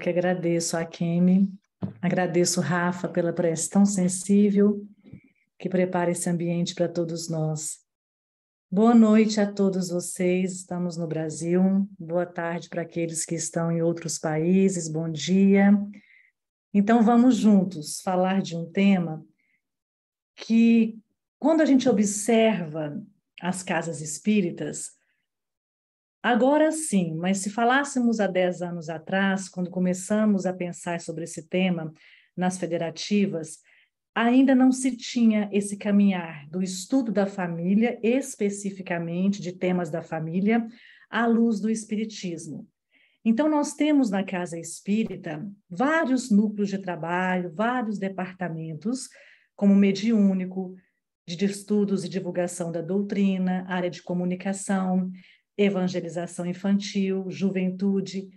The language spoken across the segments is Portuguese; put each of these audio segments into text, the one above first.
Que agradeço a Kemi, agradeço Rafa pela prece tão sensível que prepara esse ambiente para todos nós. Boa noite a todos vocês, estamos no Brasil, boa tarde para aqueles que estão em outros países, bom dia. Então vamos juntos falar de um tema que, quando a gente observa as casas espíritas, agora sim, mas se falássemos há 10 anos atrás, quando começamos a pensar sobre esse tema nas federativas, ainda não se tinha esse caminhar do estudo da família, especificamente de temas da família, à luz do espiritismo. Então, nós temos na Casa Espírita vários núcleos de trabalho, vários departamentos, como mediúnico, de estudos e divulgação da doutrina, área de comunicação, evangelização infantil, juventude,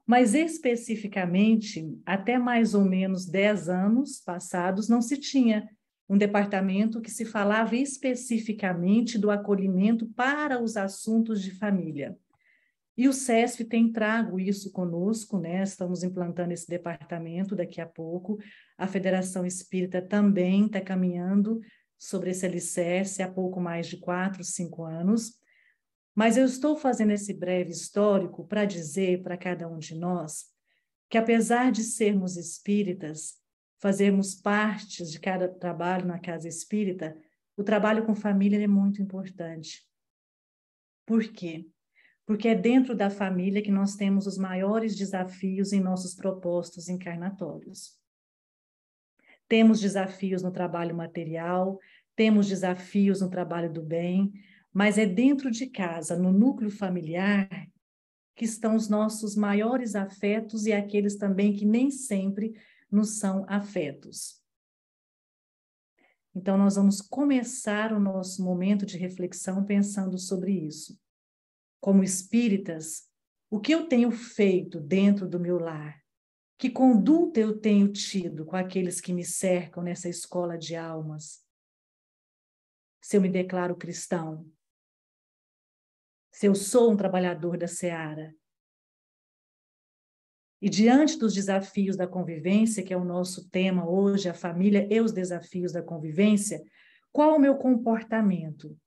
mas especificamente, até mais ou menos 10 anos passados, não se tinha um departamento que se falava especificamente do acolhimento para os assuntos de família. E o SESF tem trago isso conosco, né? Estamos implantando esse departamento daqui a pouco. A Federação Espírita também está caminhando sobre esse alicerce há pouco mais de 4, 5 anos. Mas eu estou fazendo esse breve histórico para dizer para cada um de nós que, apesar de sermos espíritas, fazermos parte de cada trabalho na Casa Espírita, o trabalho com família é muito importante. Por quê? Porque é dentro da família que nós temos os maiores desafios em nossos propósitos encarnatórios. Temos desafios no trabalho material, temos desafios no trabalho do bem, mas é dentro de casa, no núcleo familiar, que estão os nossos maiores afetos e aqueles também que nem sempre nos são afetos. Então, nós vamos começar o nosso momento de reflexão pensando sobre isso. Como espíritas, o que eu tenho feito dentro do meu lar? Que conduta eu tenho tido com aqueles que me cercam nessa escola de almas? Se eu me declaro cristão? Se eu sou um trabalhador da seara? E diante dos desafios da convivência, que é o nosso tema hoje, a família e os desafios da convivência, qual o meu comportamento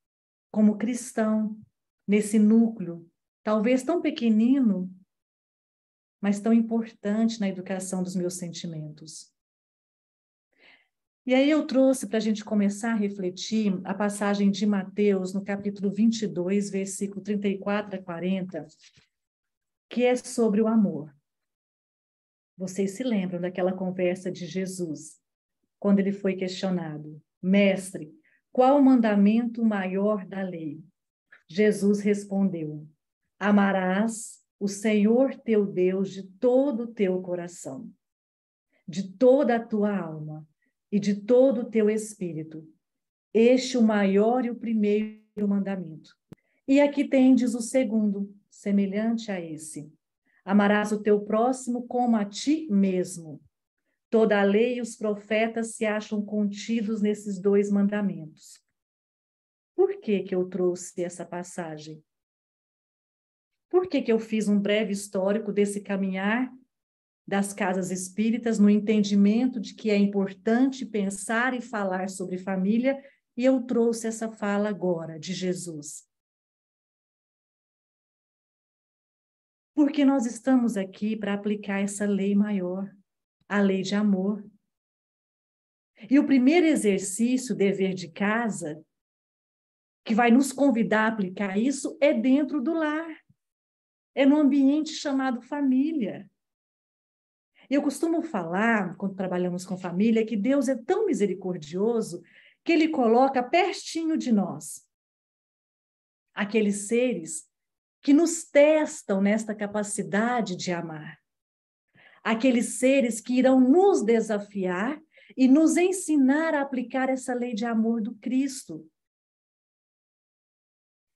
como cristão nesse núcleo, talvez tão pequenino, mas tão importante na educação dos meus sentimentos? E aí eu trouxe para a gente começar a refletir a passagem de Mateus, no capítulo 22, versículo 34 a 40, que é sobre o amor. Vocês se lembram daquela conversa de Jesus, quando ele foi questionado: Mestre, qual o mandamento maior da lei? Jesus respondeu: Amarás o Senhor teu Deus de todo o teu coração, de toda a tua alma e de todo o teu espírito. Este é o maior e o primeiro mandamento. E aqui tendes o segundo, semelhante a esse: amarás o teu próximo como a ti mesmo. Toda a lei e os profetas se acham contidos nesses dois mandamentos. Por que que eu trouxe essa passagem? Por que que eu fiz um breve histórico desse caminhar das casas espíritas no entendimento de que é importante pensar e falar sobre família, e eu trouxe essa fala agora de Jesus? Porque nós estamos aqui para aplicar essa lei maior, a lei de amor. E o primeiro exercício, dever de casa, que vai nos convidar a aplicar isso, é dentro do lar. É no ambiente chamado família. Eu costumo falar, quando trabalhamos com família, que Deus é tão misericordioso que Ele coloca pertinho de nós aqueles seres que nos testam nesta capacidade de amar. Aqueles seres que irão nos desafiar e nos ensinar a aplicar essa lei de amor do Cristo.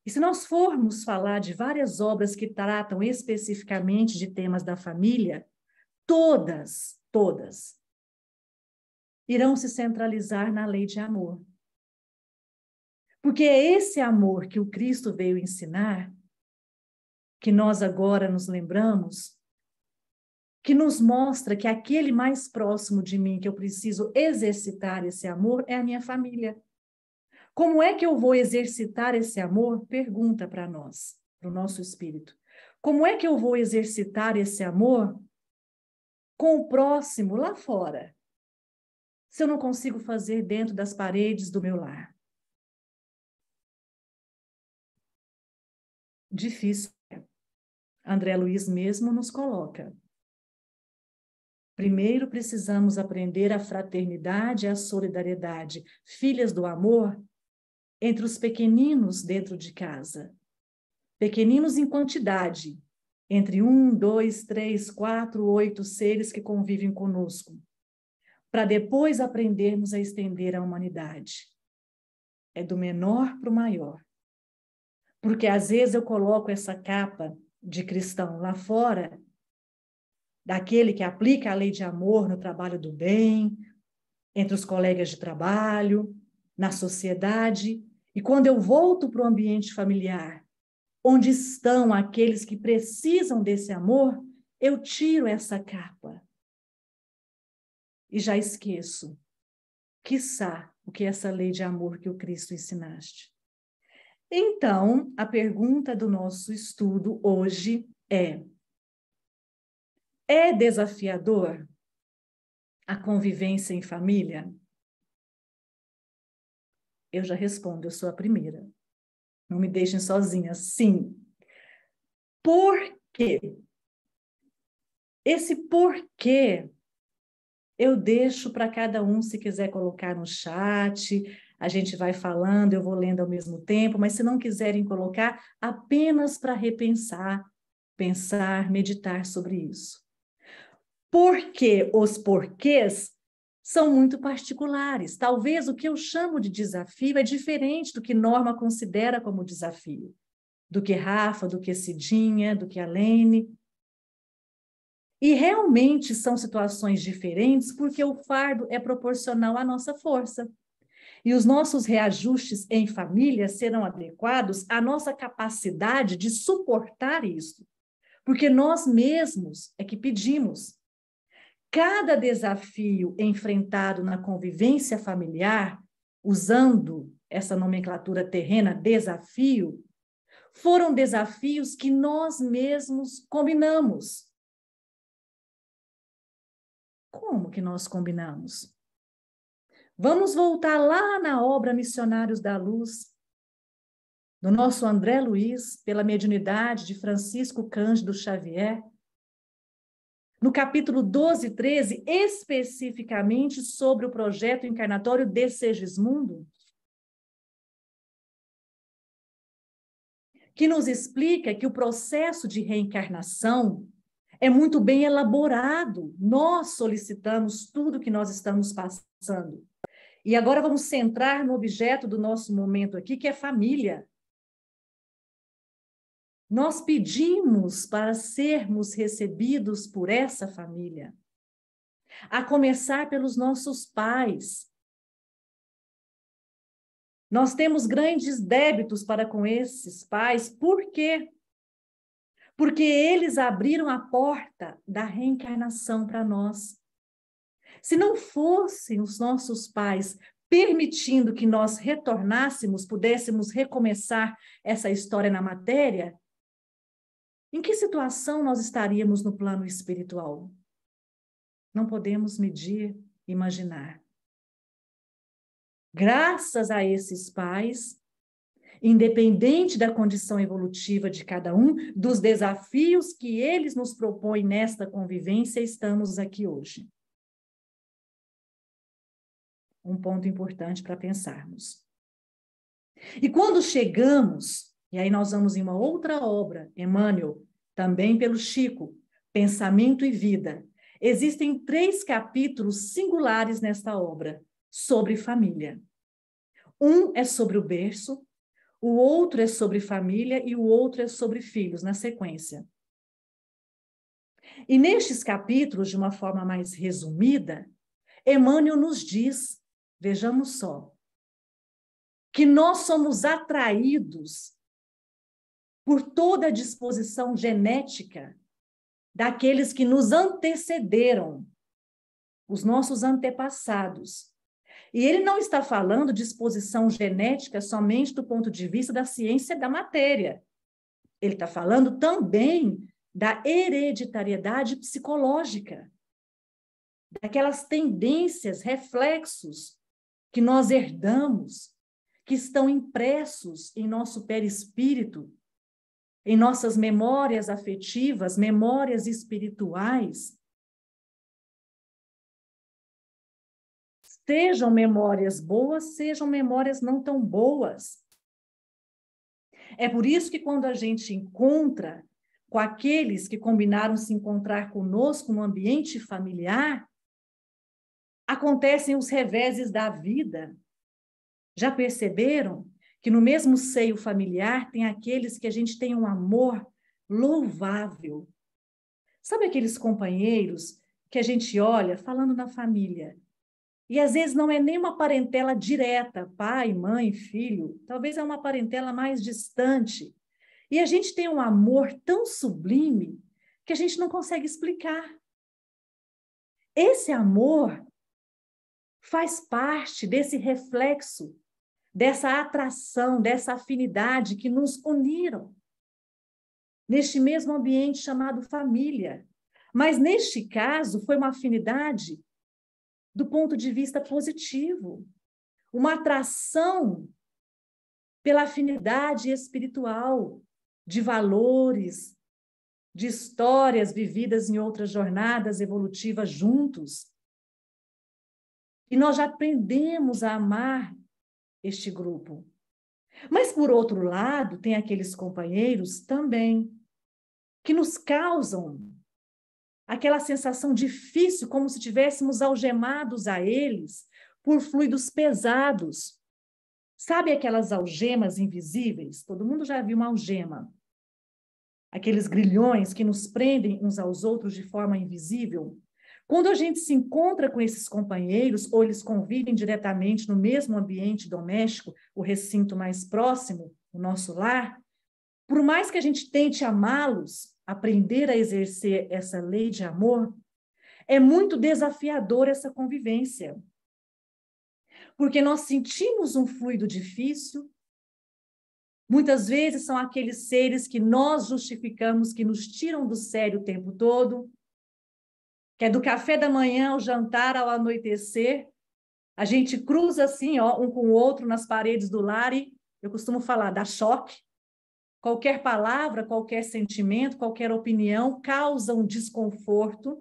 E se nós formos falar de várias obras que tratam especificamente de temas da família, todas irão se centralizar na lei de amor. Porque é esse amor que o Cristo veio ensinar, que nós agora nos lembramos, que nos mostra que aquele mais próximo de mim, que eu preciso exercitar esse amor, é a minha família. Como é que eu vou exercitar esse amor? Pergunta para nós, para o nosso espírito. Como é que eu vou exercitar esse amor com o próximo lá fora, se eu não consigo fazer dentro das paredes do meu lar? Difícil. André Luiz mesmo nos coloca. Primeiro precisamos aprender a fraternidade e a solidariedade, filhas do amor, entre os pequeninos dentro de casa. Pequeninos em quantidade, entre 1, 2, 3, 4, 8 seres que convivem conosco, para depois aprendermos a estender a humanidade. É do menor para o maior. Porque às vezes eu coloco essa capa de cristão lá fora, daquele que aplica a lei de amor no trabalho do bem, entre os colegas de trabalho, na sociedade, e quando eu volto para o ambiente familiar, onde estão aqueles que precisam desse amor, eu tiro essa capa e já esqueço, quiçá, o que é essa lei de amor que o Cristo ensinaste. Então, a pergunta do nosso estudo hoje é desafiador a convivência em família? Eu já respondo, eu sou a primeira. Não me deixem sozinha, sim. Por quê? Esse porquê eu deixo para cada um, se quiser colocar no chat, a gente vai falando, eu vou lendo ao mesmo tempo, mas se não quiserem colocar, apenas para repensar, pensar, meditar sobre isso. Porque os porquês são muito particulares. Talvez o que eu chamo de desafio é diferente do que Norma considera como desafio, do que Rafa, do que Cidinha, do que Alene. E realmente são situações diferentes porque o fardo é proporcional à nossa força. E os nossos reajustes em família serão adequados à nossa capacidade de suportar isso. Porque nós mesmos é que pedimos. Cada desafio enfrentado na convivência familiar, usando essa nomenclatura terrena, desafio, foram desafios que nós mesmos combinamos. Como que nós combinamos? Vamos voltar lá na obra Missionários da Luz, do nosso André Luiz, pela mediunidade de Francisco Cândido Xavier, no capítulo 12 e 13, especificamente sobre o projeto encarnatório de Segismundo, que nos explica que o processo de reencarnação é muito bem elaborado. Nós solicitamos tudo que nós estamos passando. E agora vamos centrar no objeto do nosso momento aqui, que é família. Nós pedimos para sermos recebidos por essa família, a começar pelos nossos pais. Nós temos grandes débitos para com esses pais. Por quê? Porque eles abriram a porta da reencarnação para nós. Se não fossem os nossos pais permitindo que nós retornássemos, pudéssemos recomeçar essa história na matéria, em que situação nós estaríamos no plano espiritual? Não podemos medir, imaginar. Graças a esses pais, independente da condição evolutiva de cada um, dos desafios que eles nos propõem nesta convivência, estamos aqui hoje. Um ponto importante para pensarmos. E quando chegamos, e aí nós vamos em uma outra obra, Emmanuel, também pelo Chico, Pensamento e Vida. Existem 3 capítulos singulares nesta obra, sobre família. Um é sobre o berço, o outro é sobre família e o outro é sobre filhos, na sequência. E nestes capítulos, de uma forma mais resumida, Emmanuel nos diz, vejamos só, que nós somos atraídos por toda a disposição genética daqueles que nos antecederam, os nossos antepassados. E ele não está falando de exposição genética somente do ponto de vista da ciência da matéria. Ele está falando também da hereditariedade psicológica, daquelas tendências, reflexos que nós herdamos, que estão impressos em nosso perispírito, em nossas memórias afetivas, memórias espirituais. Sejam memórias boas, sejam memórias não tão boas. É por isso que quando a gente encontra com aqueles que combinaram se encontrar conosco no ambiente familiar, acontecem os reveses da vida. Já perceberam que no mesmo seio familiar tem aqueles que a gente tem um amor louvável? Sabe aqueles companheiros que a gente olha falando na família? E às vezes não é nem uma parentela direta, pai, mãe, filho, talvez é uma parentela mais distante. E a gente tem um amor tão sublime que a gente não consegue explicar. Esse amor faz parte desse reflexo, dessa atração, dessa afinidade que nos uniram neste mesmo ambiente chamado família. Mas neste caso foi uma afinidade do ponto de vista positivo, uma atração pela afinidade espiritual, de valores, de histórias vividas em outras jornadas evolutivas juntos. E nós já aprendemos a amar este grupo. Mas, por outro lado, tem aqueles companheiros também que nos causam aquela sensação difícil, como se tivéssemos algemados a eles por fluidos pesados. Sabe aquelas algemas invisíveis? Todo mundo já viu uma algema. Aqueles grilhões que nos prendem uns aos outros de forma invisível. Quando a gente se encontra com esses companheiros, ou eles convivem diretamente no mesmo ambiente doméstico, o recinto mais próximo, o nosso lar, por mais que a gente tente amá-los, aprender a exercer essa lei de amor, é muito desafiador essa convivência. Porque nós sentimos um fluido difícil, muitas vezes são aqueles seres que nós justificamos, que nos tiram do sério o tempo todo, que é do café da manhã ao jantar, ao anoitecer, a gente cruza assim, ó, um com o outro nas paredes do lar e, eu costumo falar, dá choque. Qualquer palavra, qualquer sentimento, qualquer opinião causa um desconforto,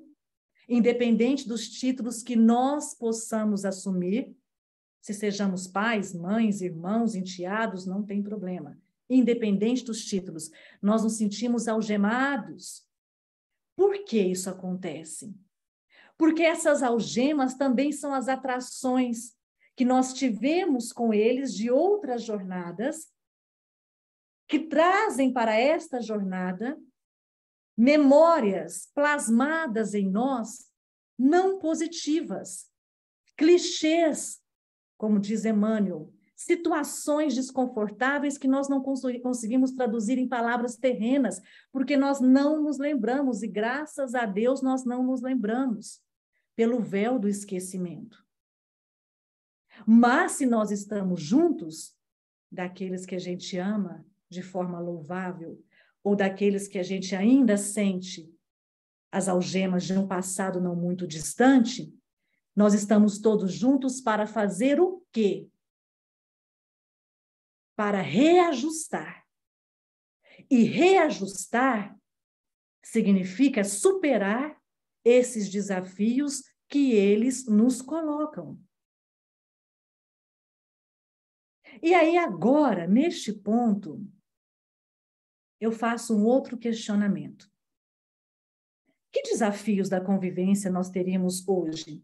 independente dos títulos que nós possamos assumir. Se sejamos pais, mães, irmãos, enteados, não tem problema. Independente dos títulos, nós nos sentimos algemados. Por que isso acontece? Porque essas algemas também são as atrações que nós tivemos com eles de outras jornadas, que trazem para esta jornada memórias plasmadas em nós não positivas, clichês, como diz Emmanuel, situações desconfortáveis que nós não conseguimos traduzir em palavras terrenas, porque nós não nos lembramos, e graças a Deus nós não nos lembramos, pelo véu do esquecimento. Mas se nós estamos juntos, daqueles que a gente ama de forma louvável, ou daqueles que a gente ainda sente as algemas de um passado não muito distante, nós estamos todos juntos para fazer o quê? Para reajustar. E reajustar significa superar esses desafios que eles nos colocam. E aí agora, neste ponto, eu faço um outro questionamento. Que desafios da convivência nós teríamos hoje?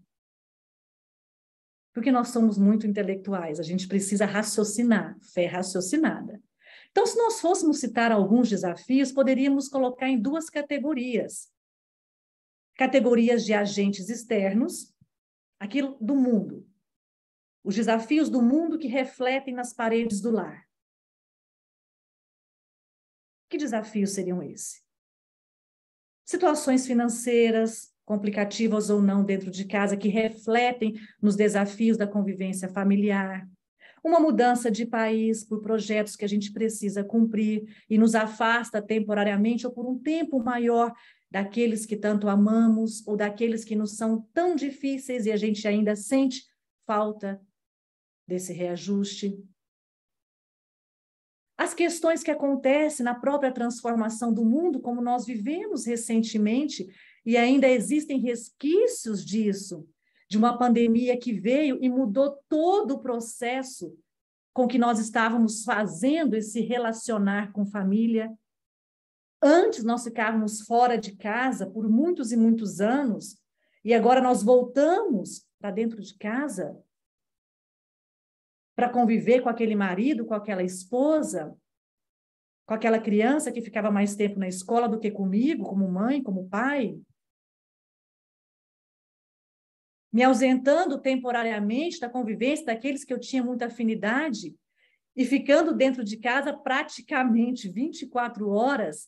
Porque nós somos muito intelectuais, a gente precisa raciocinar, fé raciocinada. Então, se nós fôssemos citar alguns desafios, poderíamos colocar em duas categorias. Categorias de agentes externos, aquilo do mundo. Os desafios do mundo que refletem nas paredes do lar. Que desafios seriam esses? situações financeiras, complicativas ou não dentro de casa, que refletem nos desafios da convivência familiar. Uma mudança de país por projetos que a gente precisa cumprir e nos afasta temporariamente ou por um tempo maior daqueles que tanto amamos ou daqueles que nos são tão difíceis e a gente ainda sente falta desse reajuste. As questões que acontecem na própria transformação do mundo, como nós vivemos recentemente, e ainda existem resquícios disso, de uma pandemia que veio e mudou todo o processo com que nós estávamos fazendo esse relacionar com família. Antes nós ficávamos fora de casa por muitos e muitos anos, e agora nós voltamos para dentro de casa para conviver com aquele marido, com aquela esposa, com aquela criança que ficava mais tempo na escola do que comigo, como mãe, como pai. Me ausentando temporariamente da convivência daqueles que eu tinha muita afinidade e ficando dentro de casa praticamente 24 horas,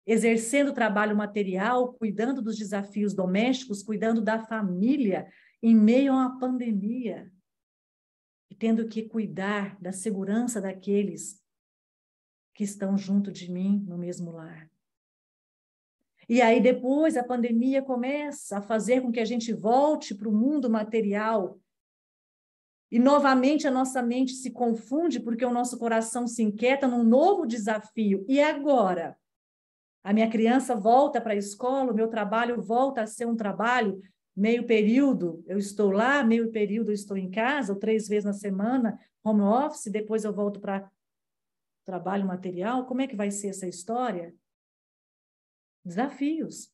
exercendo trabalho material, cuidando dos desafios domésticos, cuidando da família, em meio a uma pandemia, e tendo que cuidar da segurança daqueles que estão junto de mim no mesmo lar. E aí depois a pandemia começa a fazer com que a gente volte para o mundo material. E novamente a nossa mente se confunde porque o nosso coração se inquieta num novo desafio. E agora? A minha criança volta para a escola, o meu trabalho volta a ser um trabalho, meio período eu estou lá, meio período eu estou em casa, ou 3 vezes na semana, home office, depois eu volto para trabalho material. Como é que vai ser essa história? Desafios.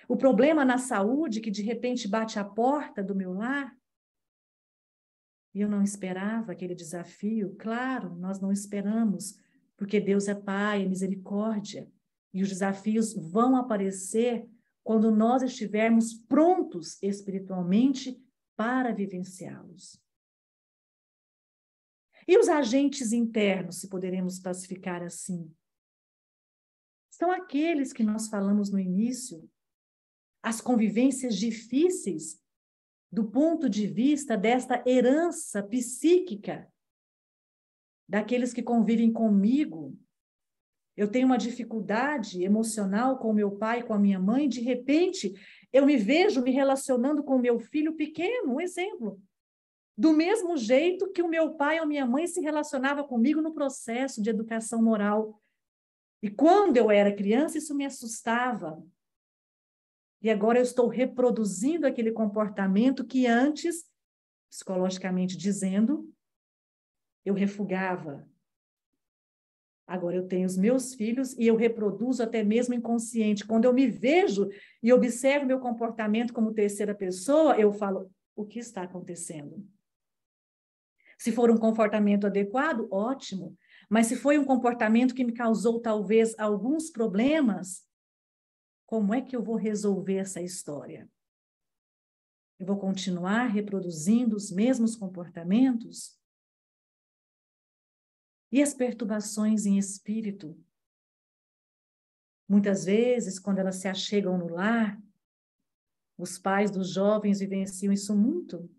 O problema na saúde que de repente bate à porta do meu lar. E eu não esperava aquele desafio. Claro, nós não esperamos, porque Deus é Pai, é misericórdia. E os desafios vão aparecer quando nós estivermos prontos espiritualmente para vivenciá-los. E os agentes internos, se poderemos classificar assim? São aqueles que nós falamos no início, as convivências difíceis do ponto de vista desta herança psíquica, daqueles que convivem comigo. Eu tenho uma dificuldade emocional com o meu pai, com a minha mãe, de repente eu me vejo me relacionando com o meu filho pequeno, um exemplo. Do mesmo jeito que o meu pai ou a minha mãe se relacionava comigo no processo de educação moral. E quando eu era criança, isso me assustava. E agora eu estou reproduzindo aquele comportamento que antes, psicologicamente dizendo, eu refugava. Agora eu tenho os meus filhos e eu reproduzo até mesmo inconsciente. Quando eu me vejo e observo meu comportamento como terceira pessoa, eu falo, o que está acontecendo? Se for um comportamento adequado, ótimo. Mas se foi um comportamento que me causou talvez alguns problemas, como é que eu vou resolver essa história? Eu vou continuar reproduzindo os mesmos comportamentos? E as perturbações em espírito? Muitas vezes, quando elas se achegam no lar, os pais dos jovens vivenciam isso muito.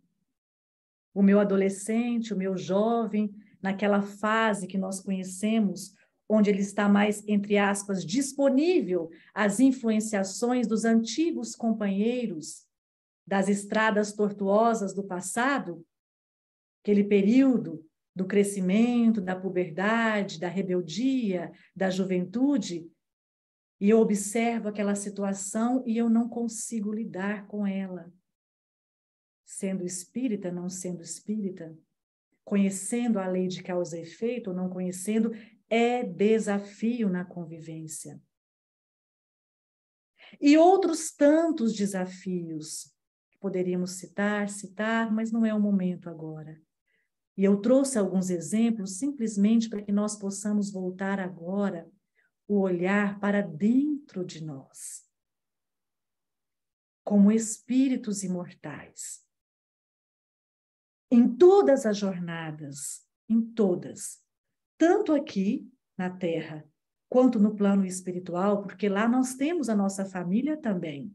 O meu adolescente, o meu jovem, naquela fase que nós conhecemos, onde ele está mais, entre aspas, disponível às influenciações dos antigos companheiros, das estradas tortuosas do passado, aquele período do crescimento, da puberdade, da rebeldia, da juventude, e eu observo aquela situação e eu não consigo lidar com ela. Sendo espírita, não sendo espírita, conhecendo a lei de causa e efeito ou não conhecendo, é desafio na convivência. E outros tantos desafios que poderíamos citar, mas não é o momento agora. E eu trouxe alguns exemplos simplesmente para que nós possamos voltar agora o olhar para dentro de nós, como espíritos imortais. Em todas as jornadas, em todas, tanto aqui na Terra, quanto no plano espiritual, porque lá nós temos a nossa família também.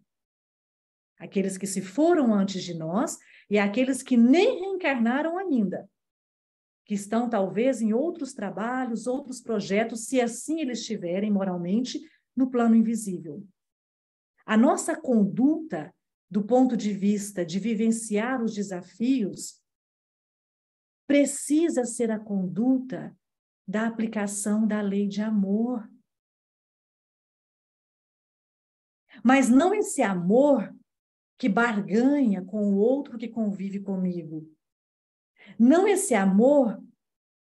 Aqueles que se foram antes de nós e aqueles que nem reencarnaram ainda, que estão talvez em outros trabalhos, outros projetos, se assim eles estiverem moralmente no plano invisível. A nossa conduta, do ponto de vista de vivenciar os desafios, precisa ser a conduta da aplicação da lei de amor. Mas não esse amor que barganha com o outro que convive comigo. Não esse amor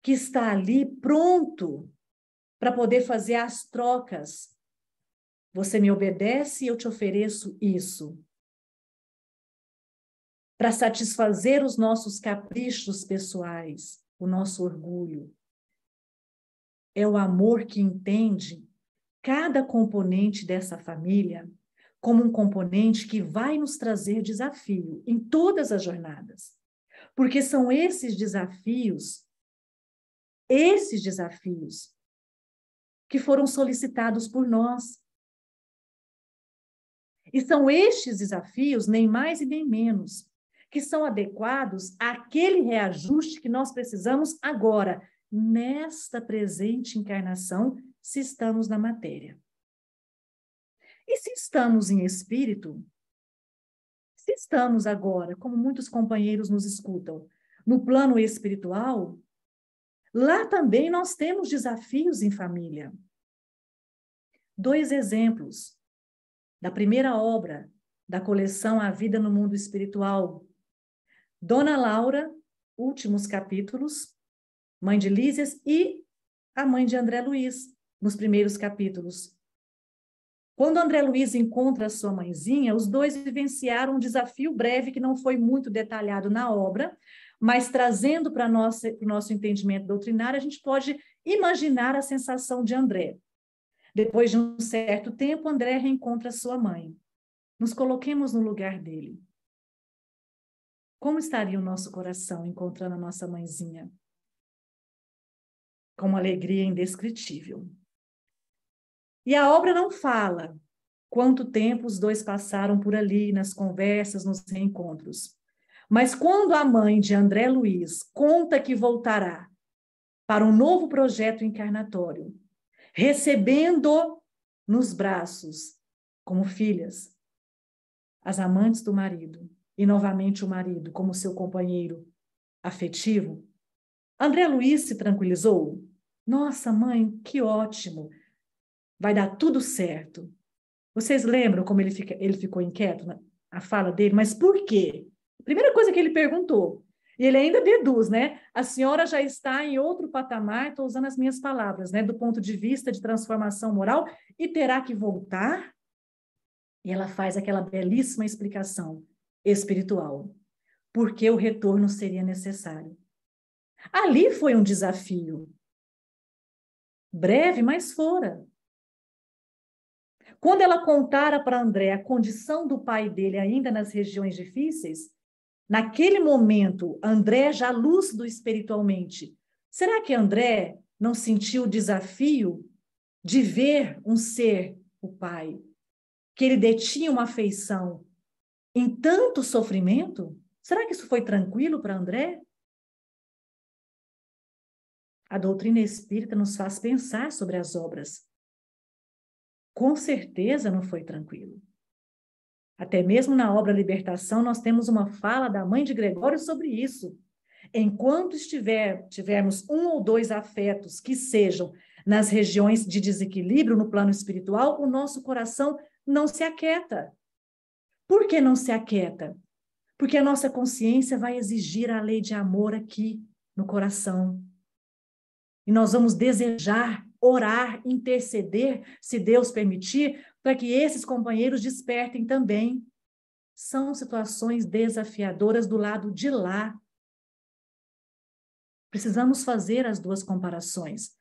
que está ali pronto para poder fazer as trocas. Você me obedece e eu te ofereço isso. Para satisfazer os nossos caprichos pessoais, o nosso orgulho. É o amor que entende cada componente dessa família como um componente que vai nos trazer desafio em todas as jornadas. Porque são esses desafios que foram solicitados por nós. E são estes desafios, nem mais e nem menos, que são adequados àquele reajuste que nós precisamos agora, nesta presente encarnação, se estamos na matéria. E se estamos em espírito, se estamos agora, como muitos companheiros nos escutam, no plano espiritual, lá também nós temos desafios em família. 2 exemplos da primeira obra da coleção A Vida no Mundo Espiritual. Dona Laura, últimos capítulos, mãe de Lísias, e a mãe de André Luiz, nos primeiros capítulos. Quando André Luiz encontra a sua mãezinha, os dois vivenciaram um desafio breve que não foi muito detalhado na obra, mas trazendo para o nosso entendimento doutrinário, a gente pode imaginar a sensação de André. Depois de um certo tempo, André reencontra sua mãe. Nos coloquemos no lugar dele. Como estaria o nosso coração encontrando a nossa mãezinha? Com uma alegria indescritível. E a obra não fala quanto tempo os dois passaram por ali, nas conversas, nos reencontros. Mas quando a mãe de André Luiz conta que voltará para um novo projeto encarnatório, recebendo nos braços, como filhas, as amantes do marido, e novamente o marido como seu companheiro afetivo, André Luiz se tranquilizou. Nossa, mãe, que ótimo! Vai dar tudo certo. Vocês lembram como ele ficou inquieto na fala dele? Mas por quê? Primeira coisa que ele perguntou. E ele ainda deduz, né? A senhora já está em outro patamar, estou usando as minhas palavras, né? Do ponto de vista de transformação moral, e terá que voltar? E ela faz aquela belíssima explicação espiritual. Porque o retorno seria necessário. Ali foi um desafio. Breve, mas fora. Quando ela contara para André a condição do pai dele ainda nas regiões difíceis, naquele momento, André já lúcido espiritualmente, será que André não sentiu o desafio de ver um ser, o pai, que ele detinha uma afeição em tanto sofrimento? Será que isso foi tranquilo para André? A doutrina espírita nos faz pensar sobre as obras. Com certeza não foi tranquilo. Até mesmo na obra Libertação, nós temos uma fala da mãe de Gregório sobre isso. Enquanto tivermos um ou dois afetos que sejam nas regiões de desequilíbrio no plano espiritual, o nosso coração não se aquieta. Por que não se aquieta? Porque a nossa consciência vai exigir a lei de amor aqui no coração. E nós vamos desejar, orar, interceder, se Deus permitir, para que esses companheiros despertem também. São situações desafiadoras do lado de lá. Precisamos fazer as duas comparações,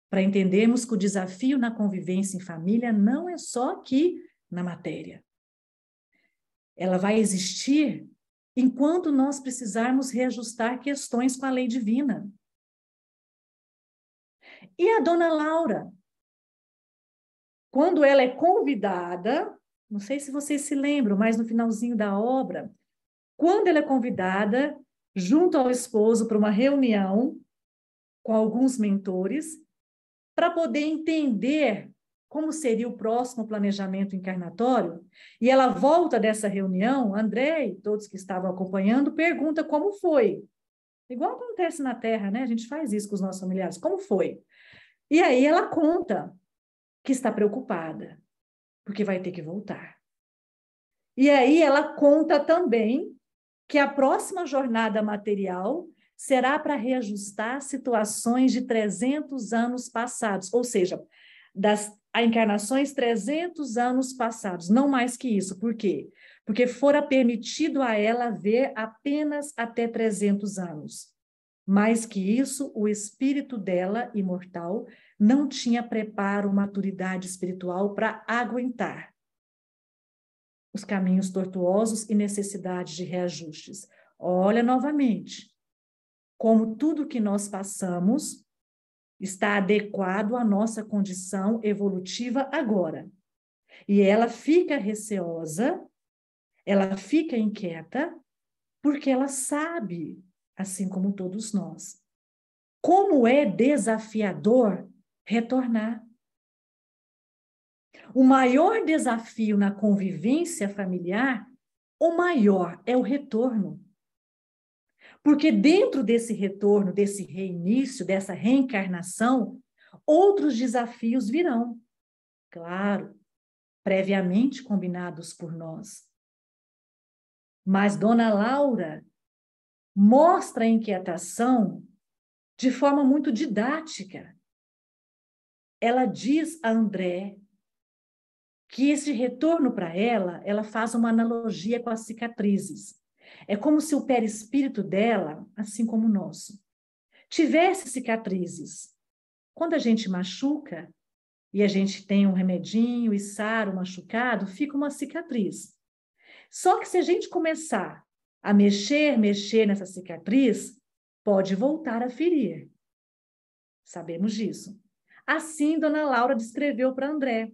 para entendermos que o desafio na convivência em família não é só aqui na matéria. Ela vai existir enquanto nós precisarmos reajustar questões com a lei divina. E a dona Laura? quando ela é convidada, não sei se vocês se lembram, mas no finalzinho da obra, quando ela é convidada, junto ao esposo, para uma reunião com alguns mentores, para poder entender como seria o próximo planejamento encarnatório, e ela volta dessa reunião, André e todos que estavam acompanhando, pergunta como foi. Igual acontece na Terra, né? A gente faz isso com os nossos familiares. Como foi? E aí ela conta que está preocupada, porque vai ter que voltar. E aí ela conta também que a próxima jornada material será para reajustar situações de 300 anos passados, ou seja, das encarnações 300 anos passados, não mais que isso. Por quê? Porque fora permitido a ela ver apenas até 300 anos. Mais que isso, o espírito dela, imortal, não tinha preparo, maturidade espiritual para aguentar os caminhos tortuosos e necessidade de reajustes. Olha novamente, como tudo que nós passamos está adequado à nossa condição evolutiva agora. E ela fica receosa, ela fica inquieta, porque ela sabe, assim como todos nós, como é desafiador retornar. O maior desafio na convivência familiar, o maior é o retorno. Porque dentro desse retorno, desse reinício, dessa reencarnação, outros desafios virão. Claro, previamente combinados por nós. Mas Dona Laura mostra a inquietação de forma muito didática. Ela diz a André que esse retorno para ela faz uma analogia com as cicatrizes. É como se o perispírito dela, assim como o nosso, tivesse cicatrizes. Quando a gente machuca e a gente tem um remedinho e sara o machucado, fica uma cicatriz. Só que se a gente começar a mexer nessa cicatriz, pode voltar a ferir. Sabemos disso. Assim, Dona Laura descreveu para André.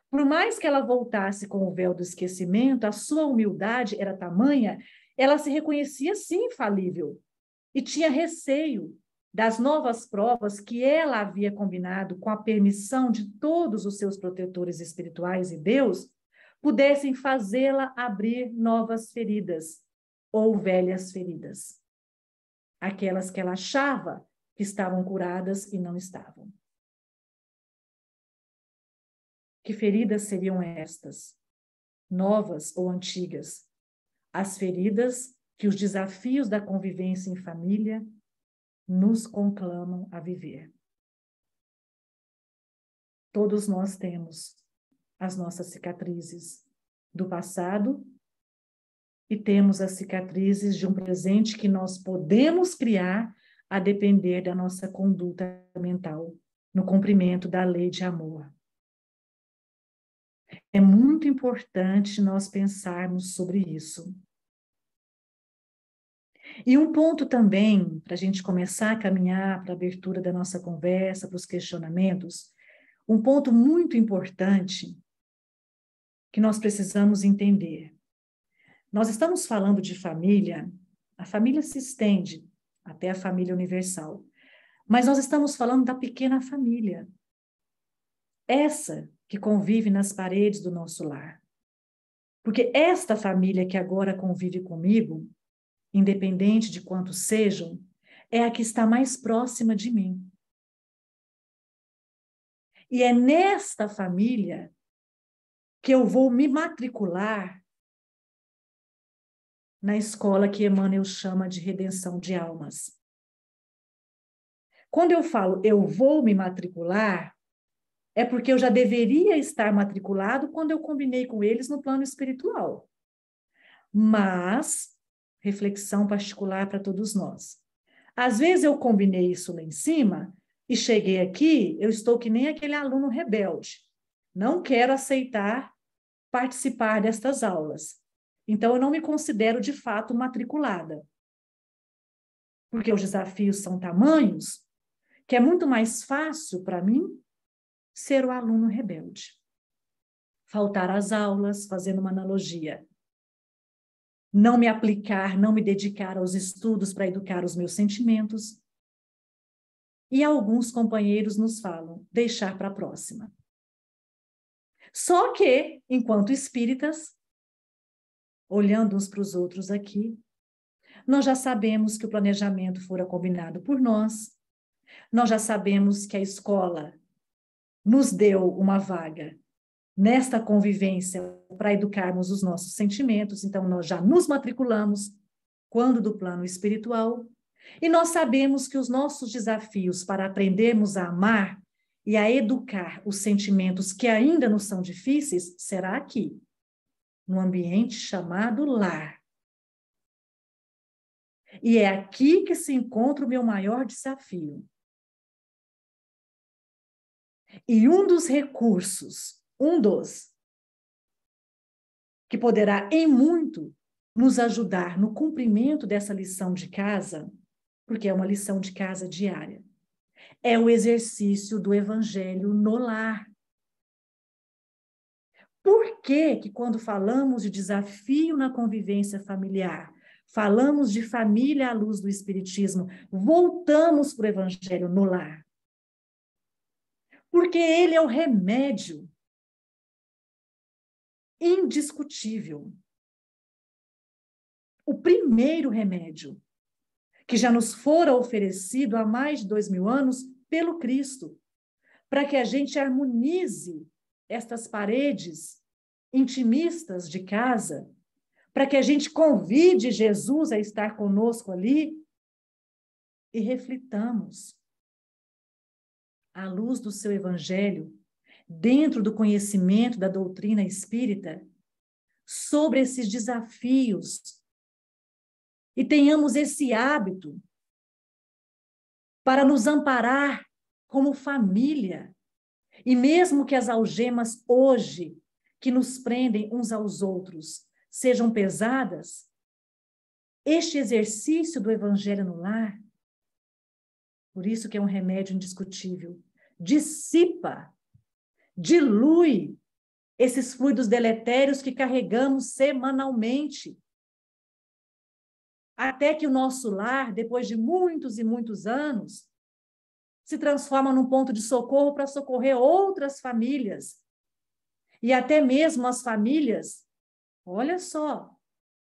Por mais que ela voltasse com o véu do esquecimento, a sua humildade era tamanha, ela se reconhecia sim infalível e tinha receio das novas provas que ela havia combinado com a permissão de todos os seus protetores espirituais e Deus, pudessem fazê-la abrir novas feridas ou velhas feridas. Aquelas que ela achava que estavam curadas e não estavam. Que feridas seriam estas? Novas ou antigas? As feridas que os desafios da convivência em família nos conclamam a viver. Todos nós temos as nossas cicatrizes do passado e temos as cicatrizes de um presente que nós podemos criar a depender da nossa conduta mental, no cumprimento da lei de amor. É muito importante nós pensarmos sobre isso. E um ponto também, para a gente começar a caminhar para a abertura da nossa conversa, para os questionamentos, um ponto muito importante que nós precisamos entender. Nós estamos falando de família, a família se estende até a família universal, mas nós estamos falando da pequena família, essa que convive nas paredes do nosso lar. Porque esta família que agora convive comigo, independente de quantos sejam, é a que está mais próxima de mim. E é nesta família que eu vou me matricular na escola que Emmanuel chama de redenção de almas. Quando eu falo eu vou me matricular, é porque eu já deveria estar matriculado quando eu combinei com eles no plano espiritual. Mas, reflexão particular para todos nós. Às vezes eu combinei isso lá em cima e cheguei aqui, eu estou que nem aquele aluno rebelde. Não quero aceitar participar destas aulas. Então, eu não me considero, de fato, matriculada. Porque os desafios são tamanhos que é muito mais fácil para mim ser o aluno rebelde. faltar às aulas, fazendo uma analogia. Não me aplicar, não me dedicar aos estudos para educar os meus sentimentos. E alguns companheiros nos falam, deixar para a próxima. Só que, enquanto espíritas, olhando uns para os outros aqui, nós já sabemos que o planejamento fora combinado por nós, nós já sabemos que a escola nos deu uma vaga nesta convivência para educarmos os nossos sentimentos, então nós já nos matriculamos quando do plano espiritual, e nós sabemos que os nossos desafios para aprendermos a amar e a educar os sentimentos que ainda nos são difíceis será aqui, no ambiente chamado lar. E é aqui que se encontra o meu maior desafio. E um dos recursos, que poderá em muito nos ajudar no cumprimento dessa lição de casa, porque é uma lição de casa diária, é o exercício do evangelho no lar. Por que quando falamos de desafio na convivência familiar, falamos de família à luz do Espiritismo, voltamos para o evangelho no lar? Porque ele é o remédio indiscutível. O primeiro remédio que já nos fora oferecido há mais de 2000 anos pelo Cristo, para que a gente harmonize estas paredes intimistas de casa, para que a gente convide Jesus a estar conosco ali e reflitamos à luz do seu evangelho, dentro do conhecimento da doutrina espírita, sobre esses desafios e tenhamos esse hábito para nos amparar como família. E mesmo que as algemas hoje, que nos prendem uns aos outros, sejam pesadas, este exercício do evangelho no lar, por isso que é um remédio indiscutível, dissipa, dilui esses fluidos deletérios que carregamos semanalmente, até que o nosso lar, depois de muitos e muitos anos, se transforma num ponto de socorro para socorrer outras famílias. E até mesmo as famílias, olha só,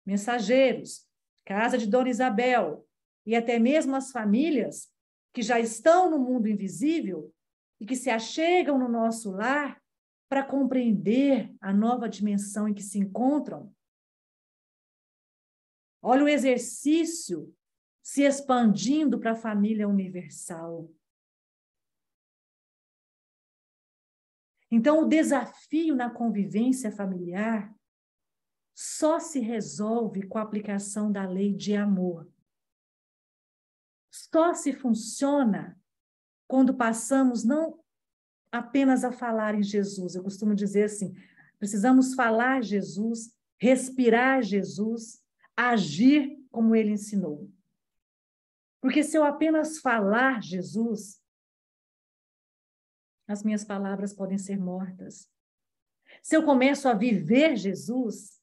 Mensageiros, Casa de Dona Isabel, e até mesmo as famílias que já estão no mundo invisível e que se achegam no nosso lar para compreender a nova dimensão em que se encontram. Olha o exercício se expandindo para a família universal. Então, o desafio na convivência familiar só se resolve com a aplicação da lei de amor. Só se funciona quando passamos não apenas a falar em Jesus. Eu costumo dizer assim, precisamos falar Jesus, respirar Jesus, agir como ele ensinou. Porque se eu apenas falar Jesus, as minhas palavras podem ser mortas. Se eu começo a viver Jesus,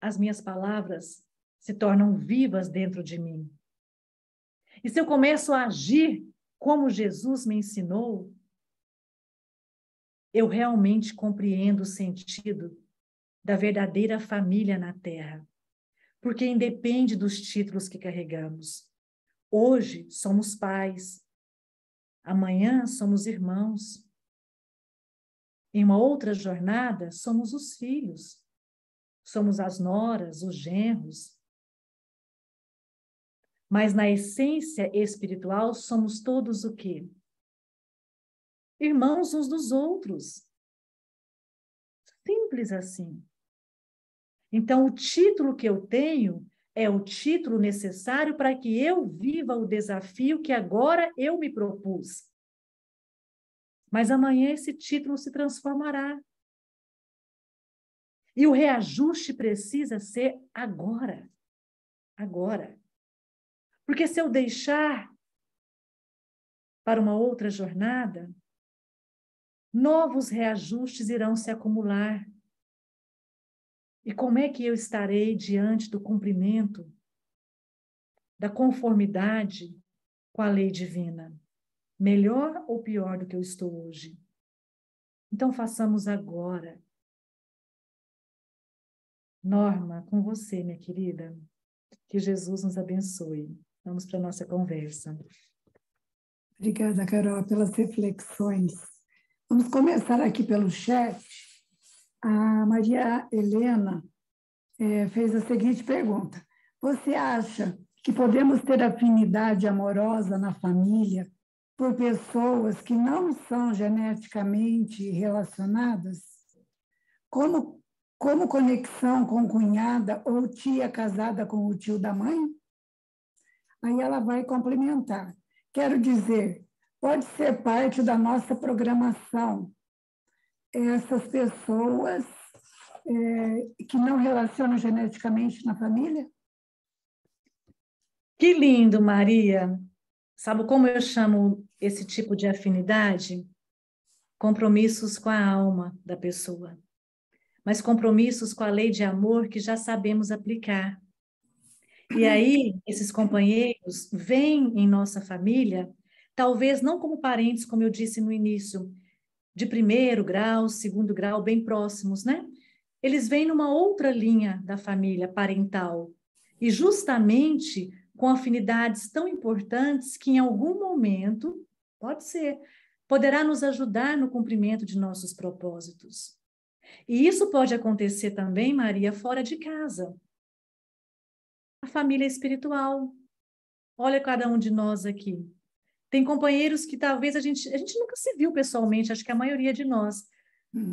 as minhas palavras se tornam vivas dentro de mim. E se eu começo a agir como Jesus me ensinou, eu realmente compreendo o sentido da verdadeira família na Terra. Porque independe dos títulos que carregamos. Hoje somos pais, amanhã somos irmãos. Em uma outra jornada, somos os filhos, somos as noras, os genros. Mas na essência espiritual, somos todos o quê? Irmãos uns dos outros. Simples assim. Então, o título que eu tenho é o título necessário para que eu viva o desafio que agora eu me propus. Mas amanhã esse título se transformará. E o reajuste precisa ser agora. Agora. Porque se eu deixar para uma outra jornada, novos reajustes irão se acumular. E como é que eu estarei diante do cumprimento, da conformidade com a lei divina? Melhor ou pior do que eu estou hoje? Então, façamos agora. Norma, com você, minha querida. Que Jesus nos abençoe. Vamos para a nossa conversa. Obrigada, Carol, pelas reflexões. Vamos começar aqui pelo chat. A Maria Helena fez a seguinte pergunta: você acha que podemos ter afinidade amorosa na família por pessoas que não são geneticamente relacionadas? Como conexão com cunhada ou tia casada com o tio da mãe? Aí ela vai complementar. Quero dizer, pode ser parte da nossa programação essas pessoas que não relacionam geneticamente na família? Que lindo, Maria! Sabe como eu chamo esse tipo de afinidade? Compromissos com a alma da pessoa. Mas compromissos com a lei de amor que já sabemos aplicar. E aí, esses companheiros vêm em nossa família, talvez não como parentes, como eu disse no início, de primeiro grau, segundo grau, bem próximos, né? Eles vêm numa outra linha da família parental. E justamente com afinidades tão importantes que em algum momento, pode ser, poderá nos ajudar no cumprimento de nossos propósitos. E isso pode acontecer também, Maria, fora de casa. A família espiritual. Olha cada um de nós aqui. Tem companheiros que talvez a gente nunca se viu pessoalmente, acho que a maioria de nós.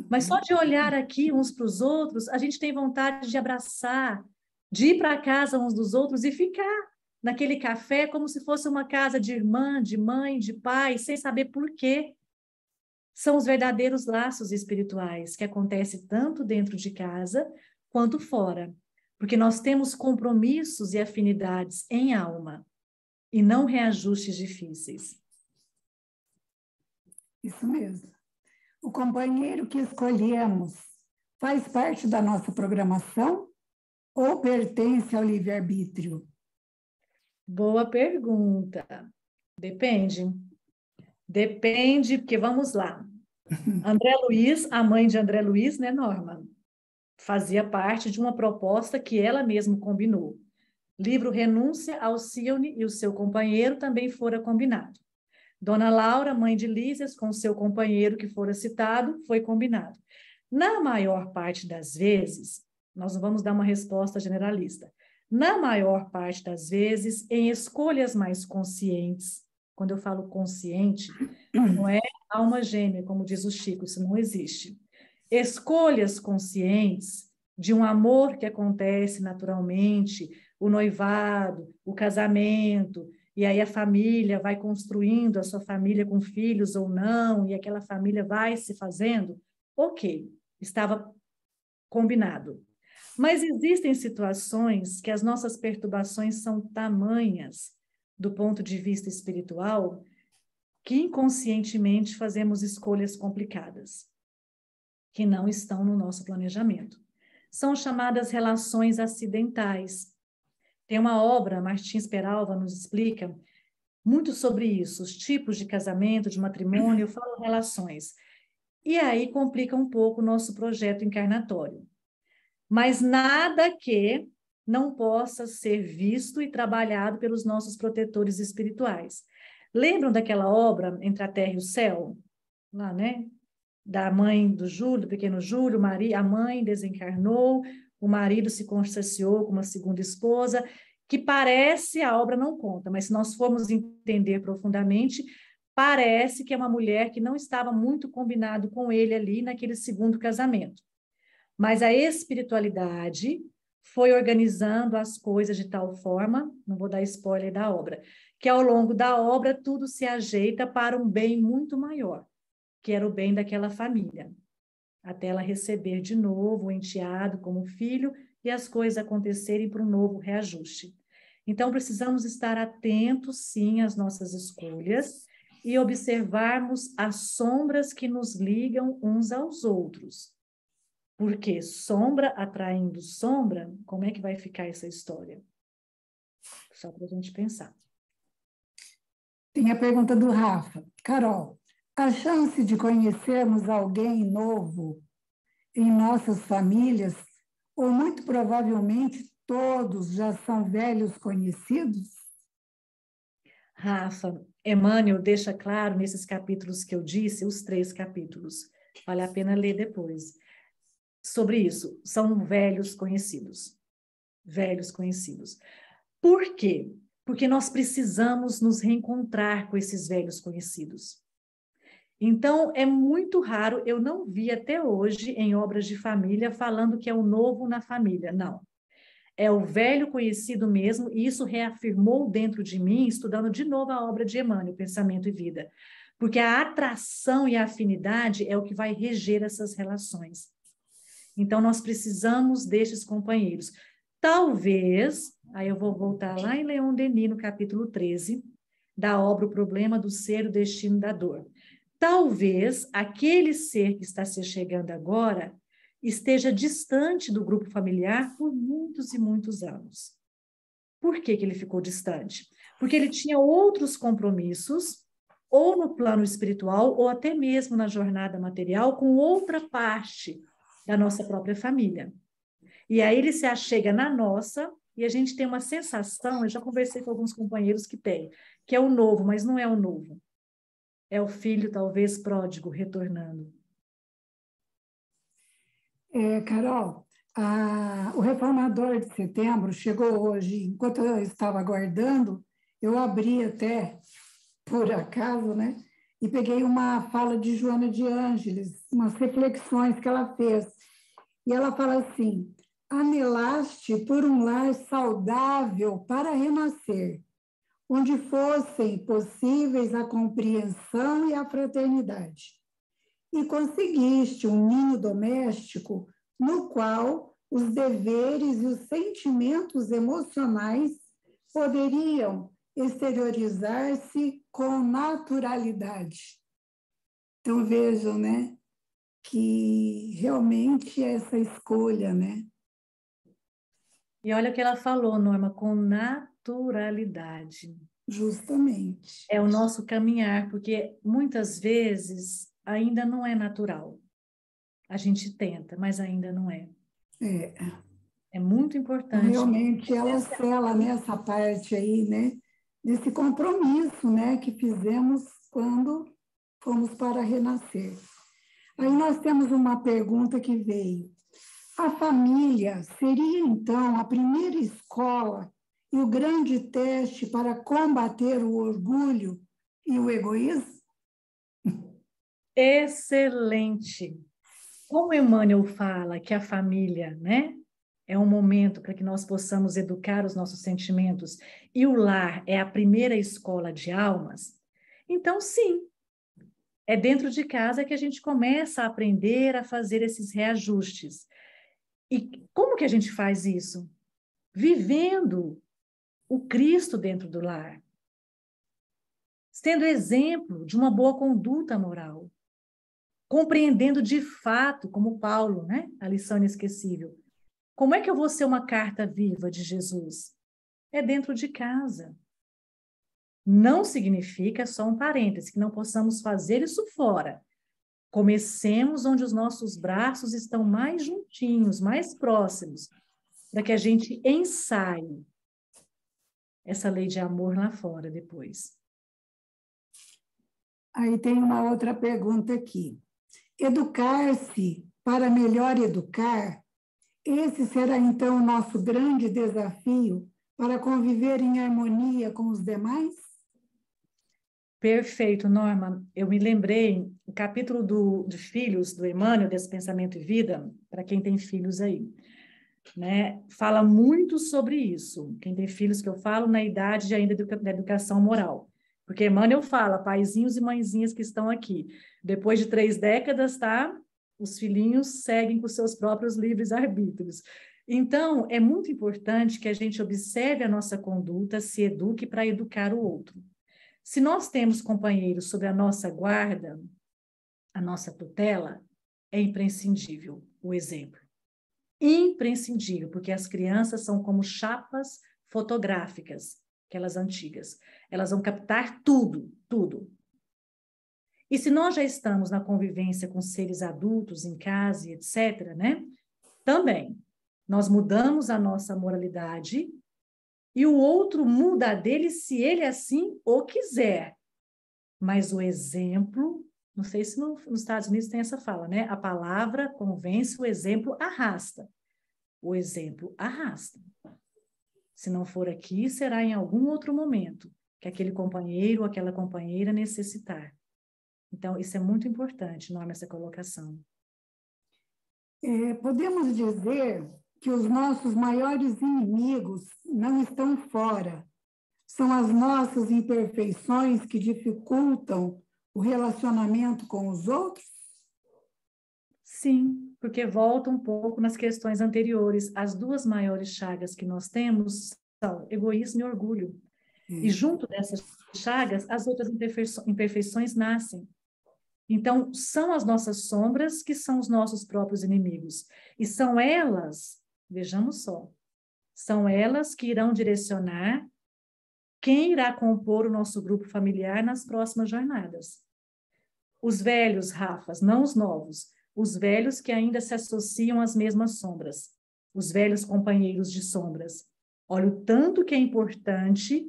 Mas só de olhar aqui uns para os outros, a gente tem vontade de abraçar, de ir para casa uns dos outros e ficar naquele café como se fosse uma casa de irmã, de mãe, de pai, sem saber por quê. São os verdadeiros laços espirituais que acontecem tanto dentro de casa quanto fora, porque nós temos compromissos e afinidades em alma e não reajustes difíceis. Isso mesmo. O companheiro que escolhemos faz parte da nossa programação ou pertence ao livre-arbítrio? Boa pergunta. Depende. Depende, porque vamos lá. André Luiz, a mãe de André Luiz, né, Norma? Fazia parte de uma proposta que ela mesma combinou. Livro Renúncia, Alcione e o seu companheiro também fora combinado. Dona Laura, mãe de Lísias, com seu companheiro que fora citado, foi combinado. Na maior parte das vezes, nós não vamos dar uma resposta generalista. Na maior parte das vezes, em escolhas mais conscientes, quando eu falo consciente, não é alma gêmea, como diz o Chico, isso não existe. Escolhas conscientes de um amor que acontece naturalmente, o noivado, o casamento, e aí a família vai construindo a sua família com filhos ou não, e aquela família vai se fazendo, ok, estava combinado. Mas existem situações que as nossas perturbações são tamanhas, do ponto de vista espiritual, que inconscientemente fazemos escolhas complicadas, que não estão no nosso planejamento. São chamadas relações acidentais. Tem uma obra, Martins Peralva nos explica muito sobre isso, os tipos de casamento, de matrimônio, eu falo relações. E aí complica um pouco o nosso projeto encarnatório. Mas nada que não possa ser visto e trabalhado pelos nossos protetores espirituais. Lembram daquela obra Entre a Terra e o Céu? Lá, né? Da mãe do Júlio, do pequeno Júlio, Maria, a mãe desencarnou, o marido se conscienciou com uma segunda esposa, que parece, a obra não conta, mas se nós formos entender profundamente, parece que é uma mulher que não estava muito combinado com ele ali naquele segundo casamento. Mas a espiritualidade foi organizando as coisas de tal forma, não vou dar spoiler da obra, que ao longo da obra tudo se ajeita para um bem muito maior, que era o bem daquela família, até ela receber de novo o enteado como filho e as coisas acontecerem para um novo reajuste. Então, precisamos estar atentos, sim, às nossas escolhas e observarmos as sombras que nos ligam uns aos outros. Porque sombra atraindo sombra, como é que vai ficar essa história? Só para a gente pensar. Tem a pergunta do Rafa. Carol, a chance de conhecermos alguém novo em nossas famílias, ou muito provavelmente todos já são velhos conhecidos? Rafa, Emmanuel deixa claro nesses capítulos que eu disse, os 3 capítulos, vale a pena ler depois, sobre isso, são velhos conhecidos. Velhos conhecidos. Por quê? Porque nós precisamos nos reencontrar com esses velhos conhecidos. Então, é muito raro, eu não vi até hoje em obras de família falando que é o novo na família, não. É o velho conhecido mesmo, e isso reafirmou dentro de mim, estudando de novo a obra de Emmanuel, Pensamento e Vida. Porque a atração e a afinidade é o que vai reger essas relações. Então, nós precisamos destes companheiros. Talvez, aí eu vou voltar lá em Leon Denis, no capítulo 13, da obra O Problema do Ser, o Destino da Dor. Talvez aquele ser que está se chegando agora esteja distante do grupo familiar por muitos e muitos anos. Por que ele ficou distante? Porque ele tinha outros compromissos, ou no plano espiritual, ou até mesmo na jornada material, com outra parte da nossa própria família. E aí ele se achega na nossa, e a gente tem uma sensação, eu já conversei com alguns companheiros que têm, que é o novo, mas não é o novo. É o filho, talvez, pródigo, retornando. Carol, o Reformador de Setembro chegou hoje. Enquanto eu estava aguardando, eu abri até, por acaso, né? E peguei uma fala de Joana de Ângeles, umas reflexões que ela fez. E ela fala assim: anelaste por um lar saudável para renascer, onde fossem possíveis a compreensão e a fraternidade. E conseguiste um ninho doméstico no qual os deveres e os sentimentos emocionais poderiam exteriorizar-se com naturalidade. Então, vejam, né, que realmente é essa escolha, né? E olha o que ela falou, Norma, com naturalidade. Justamente. É o nosso caminhar, porque muitas vezes ainda não é natural. A gente tenta, mas ainda não é. É muito Então, importante. realmente, ela sela nessa parte aí, né? Desse compromisso, né? Que fizemos quando fomos para renascer. Aí nós temos uma pergunta que veio. A família seria, então, a primeira escola e o grande teste para combater o orgulho e o egoísmo? Excelente. Como Emmanuel fala que a família, né, é um momento para que nós possamos educar os nossos sentimentos e o lar é a primeira escola de almas, então, sim, é dentro de casa que a gente começa a aprender a fazer esses reajustes. E como que a gente faz isso? Vivendo o Cristo dentro do lar, sendo exemplo de uma boa conduta moral, compreendendo de fato, como Paulo, né, a lição inesquecível, como é que eu vou ser uma carta viva de Jesus? É dentro de casa. Não significa, só um parêntese, que não possamos fazer isso fora. Comecemos onde os nossos braços estão mais juntinhos, mais próximos, para que a gente ensaie essa lei de amor lá fora depois. Aí tem uma outra pergunta aqui. Educar-se para melhor educar, esse será então o nosso grande desafio para conviver em harmonia com os demais? Perfeito, Norma. Eu me lembrei, o capítulo de filhos, do Emmanuel, desse Pensamento e Vida, para quem tem filhos aí, né? Fala muito sobre isso. Quem tem filhos, que eu falo, na idade de ainda da educação moral. Porque Emmanuel fala, paizinhos e mãezinhas que estão aqui. Depois de 3 décadas, tá? Os filhinhos seguem com seus próprios livres arbítrios. Então, é muito importante que a gente observe a nossa conduta, se eduque para educar o outro. Se nós temos companheiros sob a nossa guarda, a nossa tutela, é imprescindível o exemplo. Imprescindível, porque as crianças são como chapas fotográficas, aquelas antigas. Elas vão captar tudo, tudo. E se nós já estamos na convivência com seres adultos em casa, etc., né? Também, nós mudamos a nossa moralidade e o outro muda a dele se ele assim o quiser. Mas o exemplo, não sei se nos Estados Unidos tem essa fala, né? A palavra convence, o exemplo arrasta. O exemplo arrasta. Se não for aqui, será em algum outro momento que aquele companheiro ou aquela companheira necessitar. Então, isso é muito importante, Norma, essa colocação. Podemos dizer que os nossos maiores inimigos não estão fora. São as nossas imperfeições que dificultam o relacionamento com os outros? Sim, porque volta um pouco nas questões anteriores. As duas maiores chagas que nós temos são egoísmo e orgulho. E junto dessas chagas, as outras imperfeições nascem. Então, são as nossas sombras que são os nossos próprios inimigos. E são elas, vejamos só, são elas que irão direcionar quem irá compor o nosso grupo familiar nas próximas jornadas. Os velhos, Rafas, não os novos, os velhos que ainda se associam às mesmas sombras, os velhos companheiros de sombras. Olha o tanto que é importante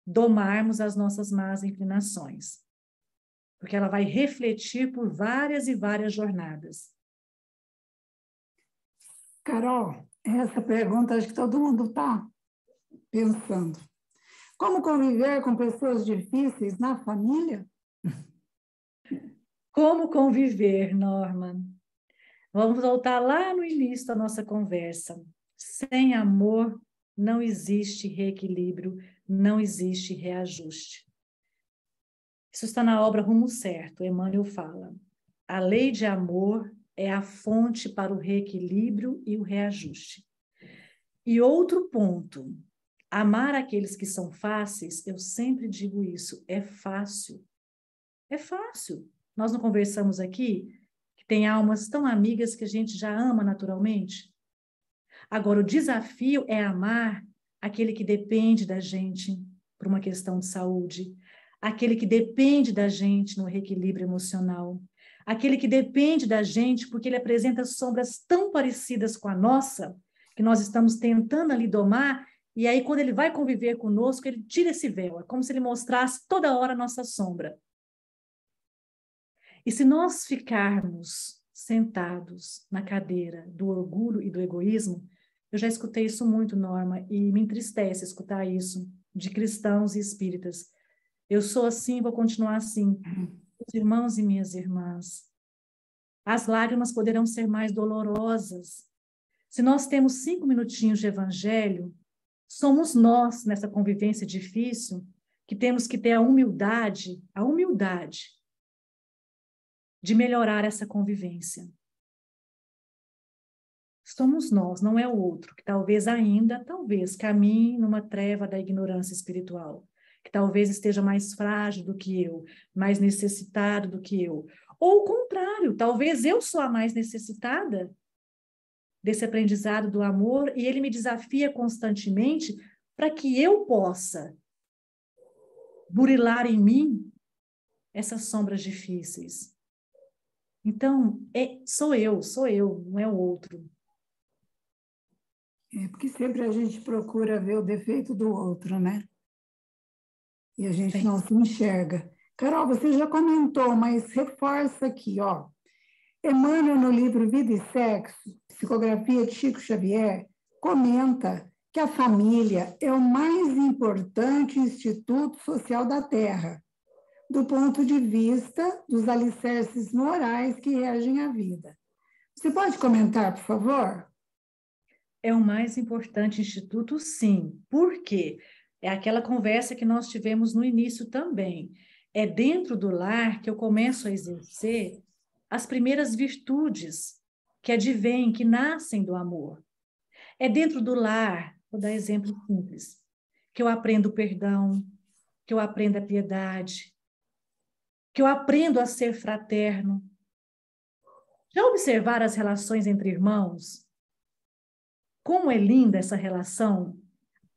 domarmos as nossas más inclinações, porque ela vai refletir por várias e várias jornadas. Carol, essa pergunta acho que todo mundo está pensando. Como conviver com pessoas difíceis na família? Como conviver, Norma? Vamos voltar lá no início da nossa conversa. Sem amor, não existe reequilíbrio, não existe reajuste. Isso está na obra Rumo Certo, Emmanuel fala. A lei de amor é a fonte para o reequilíbrio e o reajuste. E outro ponto, amar aqueles que são fáceis, eu sempre digo isso, é fácil. É fácil. Nós não conversamos aqui que tem almas tão amigas que a gente já ama naturalmente? Agora, o desafio é amar aquele que depende da gente por uma questão de saúde, aquele que depende da gente no reequilíbrio emocional, aquele que depende da gente porque ele apresenta sombras tão parecidas com a nossa, que nós estamos tentando ali domar, e aí quando ele vai conviver conosco, ele tira esse véu, é como se ele mostrasse toda hora a nossa sombra. E se nós ficarmos sentados na cadeira do orgulho e do egoísmo, eu já escutei isso muito, Norma, e me entristece escutar isso de cristãos e espíritas. Eu sou assim, vou continuar assim. Meus irmãos e minhas irmãs, as lágrimas poderão ser mais dolorosas. Se nós temos 5 minutinhos de evangelho, somos nós, nessa convivência difícil, que temos que ter a humildade de melhorar essa convivência. Somos nós, não é o outro, que talvez caminhe numa treva da ignorância espiritual, que talvez esteja mais frágil do que eu, mais necessitado do que eu. Ou o contrário, talvez eu sou a mais necessitada desse aprendizado do amor e ele me desafia constantemente para que eu possa burilar em mim essas sombras difíceis. Então, sou eu, não é o outro. Porque sempre a gente procura ver o defeito do outro, né? E a gente não se enxerga. Carol, você já comentou, mas reforça aqui, ó. Emmanuel, no livro Vida e Sexo, Psicografia de Chico Xavier, comenta que a família é o mais importante instituto social da Terra, do ponto de vista dos alicerces morais que regem a vida. Você pode comentar, por favor? É o mais importante instituto, sim. Por quê? É aquela conversa que nós tivemos no início também. É dentro do lar que eu começo a exercer as primeiras virtudes que advêm, que nascem do amor. É dentro do lar, vou dar exemplo simples, que eu aprendo perdão, que eu aprenda a piedade, que eu aprendo a ser fraterno. Já observaram as relações entre irmãos? Como é linda essa relação?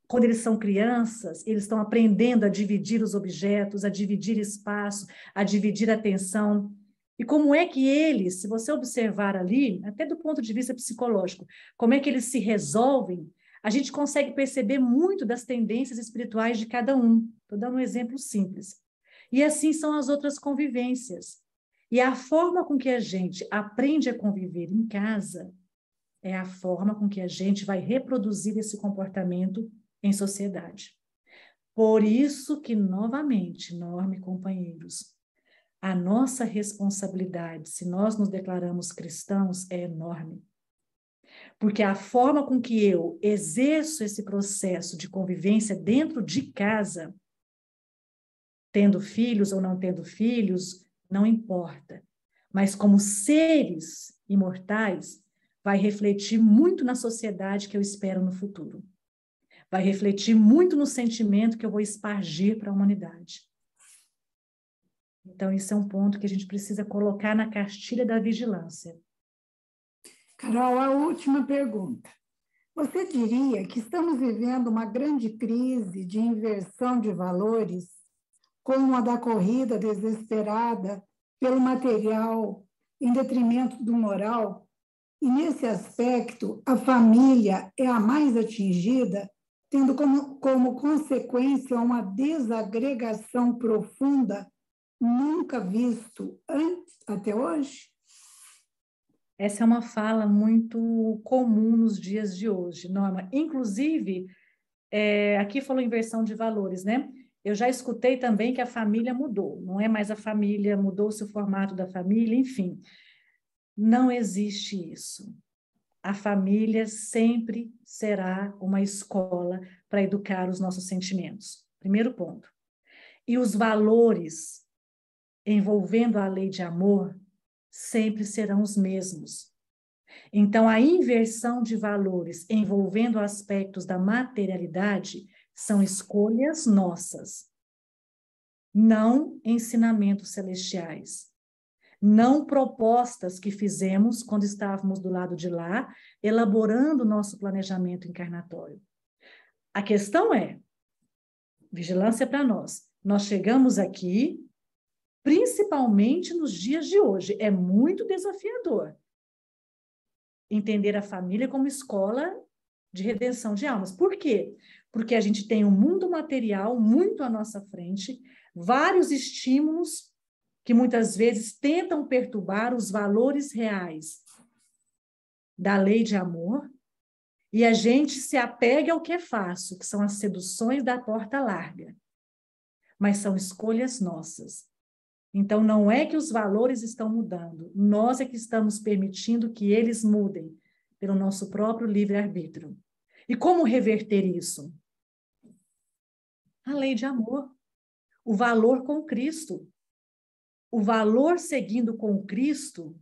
Quando eles são crianças, eles estão aprendendo a dividir os objetos, a dividir espaço, a dividir atenção. E como é que eles, se você observar ali, até do ponto de vista psicológico, como é que eles se resolvem, a gente consegue perceber muito das tendências espirituais de cada um. Estou dando um exemplo simples. E assim são as outras convivências. E a forma com que a gente aprende a conviver em casa é a forma com que a gente vai reproduzir esse comportamento em sociedade. Por isso que, novamente, Norma e companheiros, a nossa responsabilidade, se nós nos declaramos cristãos, é enorme. Porque a forma com que eu exerço esse processo de convivência dentro de casa, tendo filhos ou não tendo filhos, não importa. Mas como seres imortais, vai refletir muito na sociedade que eu espero no futuro. Vai refletir muito no sentimento que eu vou espargir para a humanidade. Então, isso é um ponto que a gente precisa colocar na cartilha da vigilância. Carol, a última pergunta. Você diria que estamos vivendo uma grande crise de inversão de valores, como a da corrida desesperada pelo material em detrimento do moral? E, nesse aspecto, a família é a mais atingida, tendo como consequência uma desagregação profunda nunca visto antes, até hoje? Essa é uma fala muito comum nos dias de hoje, Norma. Inclusive, aqui falou inversão de valores, né? Eu já escutei também que a família mudou, não é mais a família, mudou-se o formato da família, enfim. Não existe isso. A família sempre será uma escola para educar os nossos sentimentos. Primeiro ponto. E os valores envolvendo a lei de amor sempre serão os mesmos. Então, a inversão de valores envolvendo aspectos da materialidade são escolhas nossas, não ensinamentos celestiais, não propostas que fizemos quando estávamos do lado de lá, elaborando o nosso planejamento encarnatório. A questão é, vigilância para nós. Nós chegamos aqui, principalmente nos dias de hoje, é muito desafiador entender a família como escola de redenção de almas. Por quê? Porque a gente tem um mundo material muito à nossa frente, vários estímulos que muitas vezes tentam perturbar os valores reais da lei de amor, e a gente se apega ao que é fácil, que são as seduções da porta larga. Mas são escolhas nossas. Então, não é que os valores estão mudando, nós é que estamos permitindo que eles mudem pelo nosso próprio livre-arbítrio. E como reverter isso? A lei de amor, o valor com Cristo. O valor seguindo com Cristo,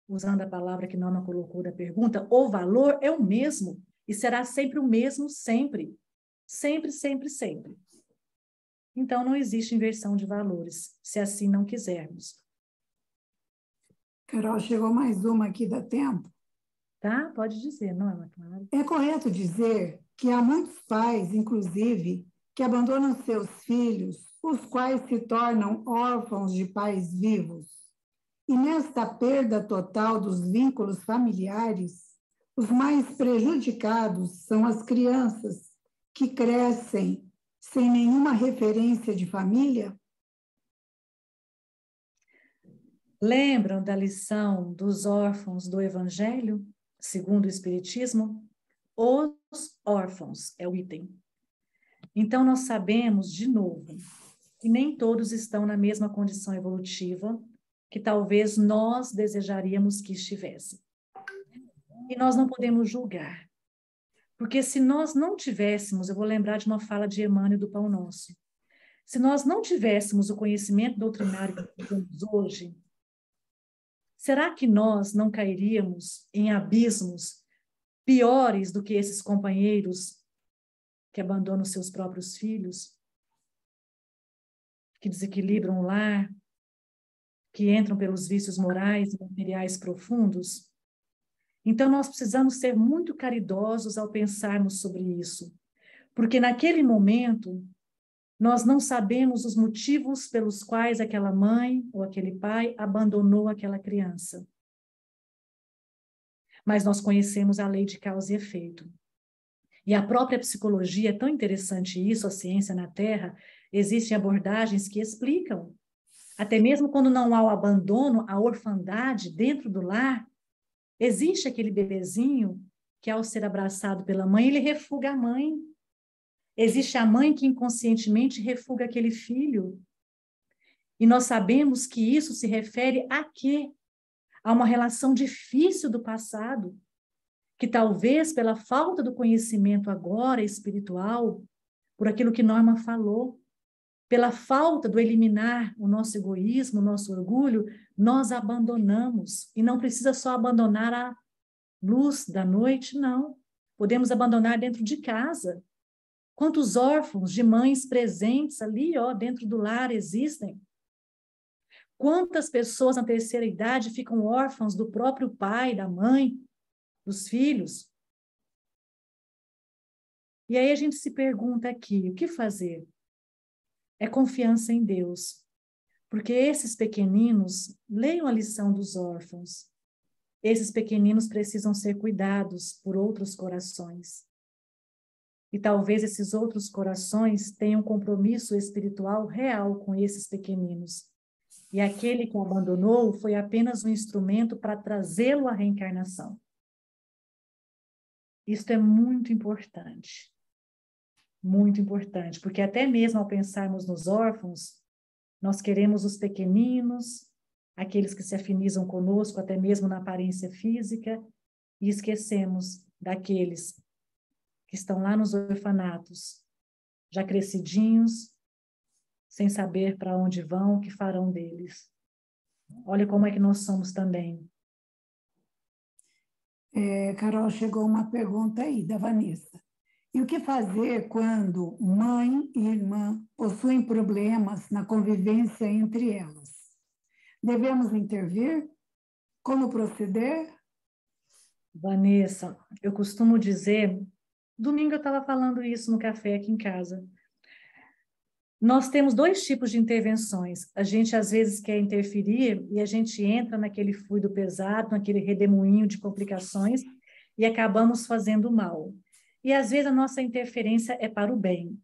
usando a palavra que Norma colocou na pergunta, o valor é o mesmo e será sempre o mesmo sempre. Sempre, sempre, sempre. Então, não existe inversão de valores, se assim não quisermos. Carol, chegou mais uma aqui, dá tempo? Tá? Pode dizer, Norma, claro. É correto dizer que há muitos pais, inclusive, que abandonam seus filhos, os quais se tornam órfãos de pais vivos. E nesta perda total dos vínculos familiares, os mais prejudicados são as crianças, que crescem sem nenhuma referência de família? Lembram da lição dos órfãos do Evangelho, segundo o Espiritismo? Os órfãos é o item. Então, nós sabemos, de novo, que nem todos estão na mesma condição evolutiva que talvez nós desejaríamos que estivessem. E nós não podemos julgar. Porque se nós não tivéssemos, eu vou lembrar de uma fala de Emmanuel do Pão Nosso, se nós não tivéssemos o conhecimento doutrinário que temos hoje, será que nós não cairíamos em abismos piores do que esses companheiros que abandonam seus próprios filhos? que desequilibram o lar, que entram pelos vícios morais e materiais profundos. Então, nós precisamos ser muito caridosos ao pensarmos sobre isso, porque naquele momento, nós não sabemos os motivos pelos quais aquela mãe ou aquele pai abandonou aquela criança. Mas nós conhecemos a lei de causa e efeito. E a própria psicologia, é tão interessante isso, a ciência na Terra, existem abordagens que explicam. Até mesmo quando não há o abandono, a orfandade dentro do lar, existe aquele bebezinho que, ao ser abraçado pela mãe, ele refuga a mãe. Existe a mãe que inconscientemente refuga aquele filho. E nós sabemos que isso se refere a quê? A uma relação difícil do passado, que talvez pela falta do conhecimento agora espiritual, por aquilo que Norma falou, pela falta do eliminar o nosso egoísmo, o nosso orgulho, nós abandonamos. E não precisa só abandonar a luz da noite, não. Podemos abandonar dentro de casa. Quantos órfãos de mães presentes ali, ó, dentro do lar existem? Quantas pessoas na terceira idade ficam órfãos do próprio pai, da mãe, dos filhos? E aí a gente se pergunta aqui, o que fazer? É confiança em Deus. Porque esses pequeninos, leiam a lição dos órfãos. Esses pequeninos precisam ser cuidados por outros corações. E talvez esses outros corações tenham um compromisso espiritual real com esses pequeninos. E aquele que o abandonou foi apenas um instrumento para trazê-lo à reencarnação. Isto é muito importante, porque até mesmo ao pensarmos nos órfãos, nós queremos os pequeninos, aqueles que se afinizam conosco, até mesmo na aparência física, e esquecemos daqueles que estão lá nos orfanatos, já crescidinhos, sem saber para onde vão, o que farão deles. Olha como é que nós somos também. Carol, chegou uma pergunta aí da Vanessa. E o que fazer quando mãe e irmã possuem problemas na convivência entre elas? Devemos intervir? Como proceder? Vanessa, eu costumo dizer, domingo eu estava falando isso no café aqui em casa. Nós temos dois tipos de intervenções. A gente, às vezes, quer interferir e a gente entra naquele fluido pesado, naquele redemoinho de complicações e acabamos fazendo mal. E, às vezes, a nossa interferência é para o bem.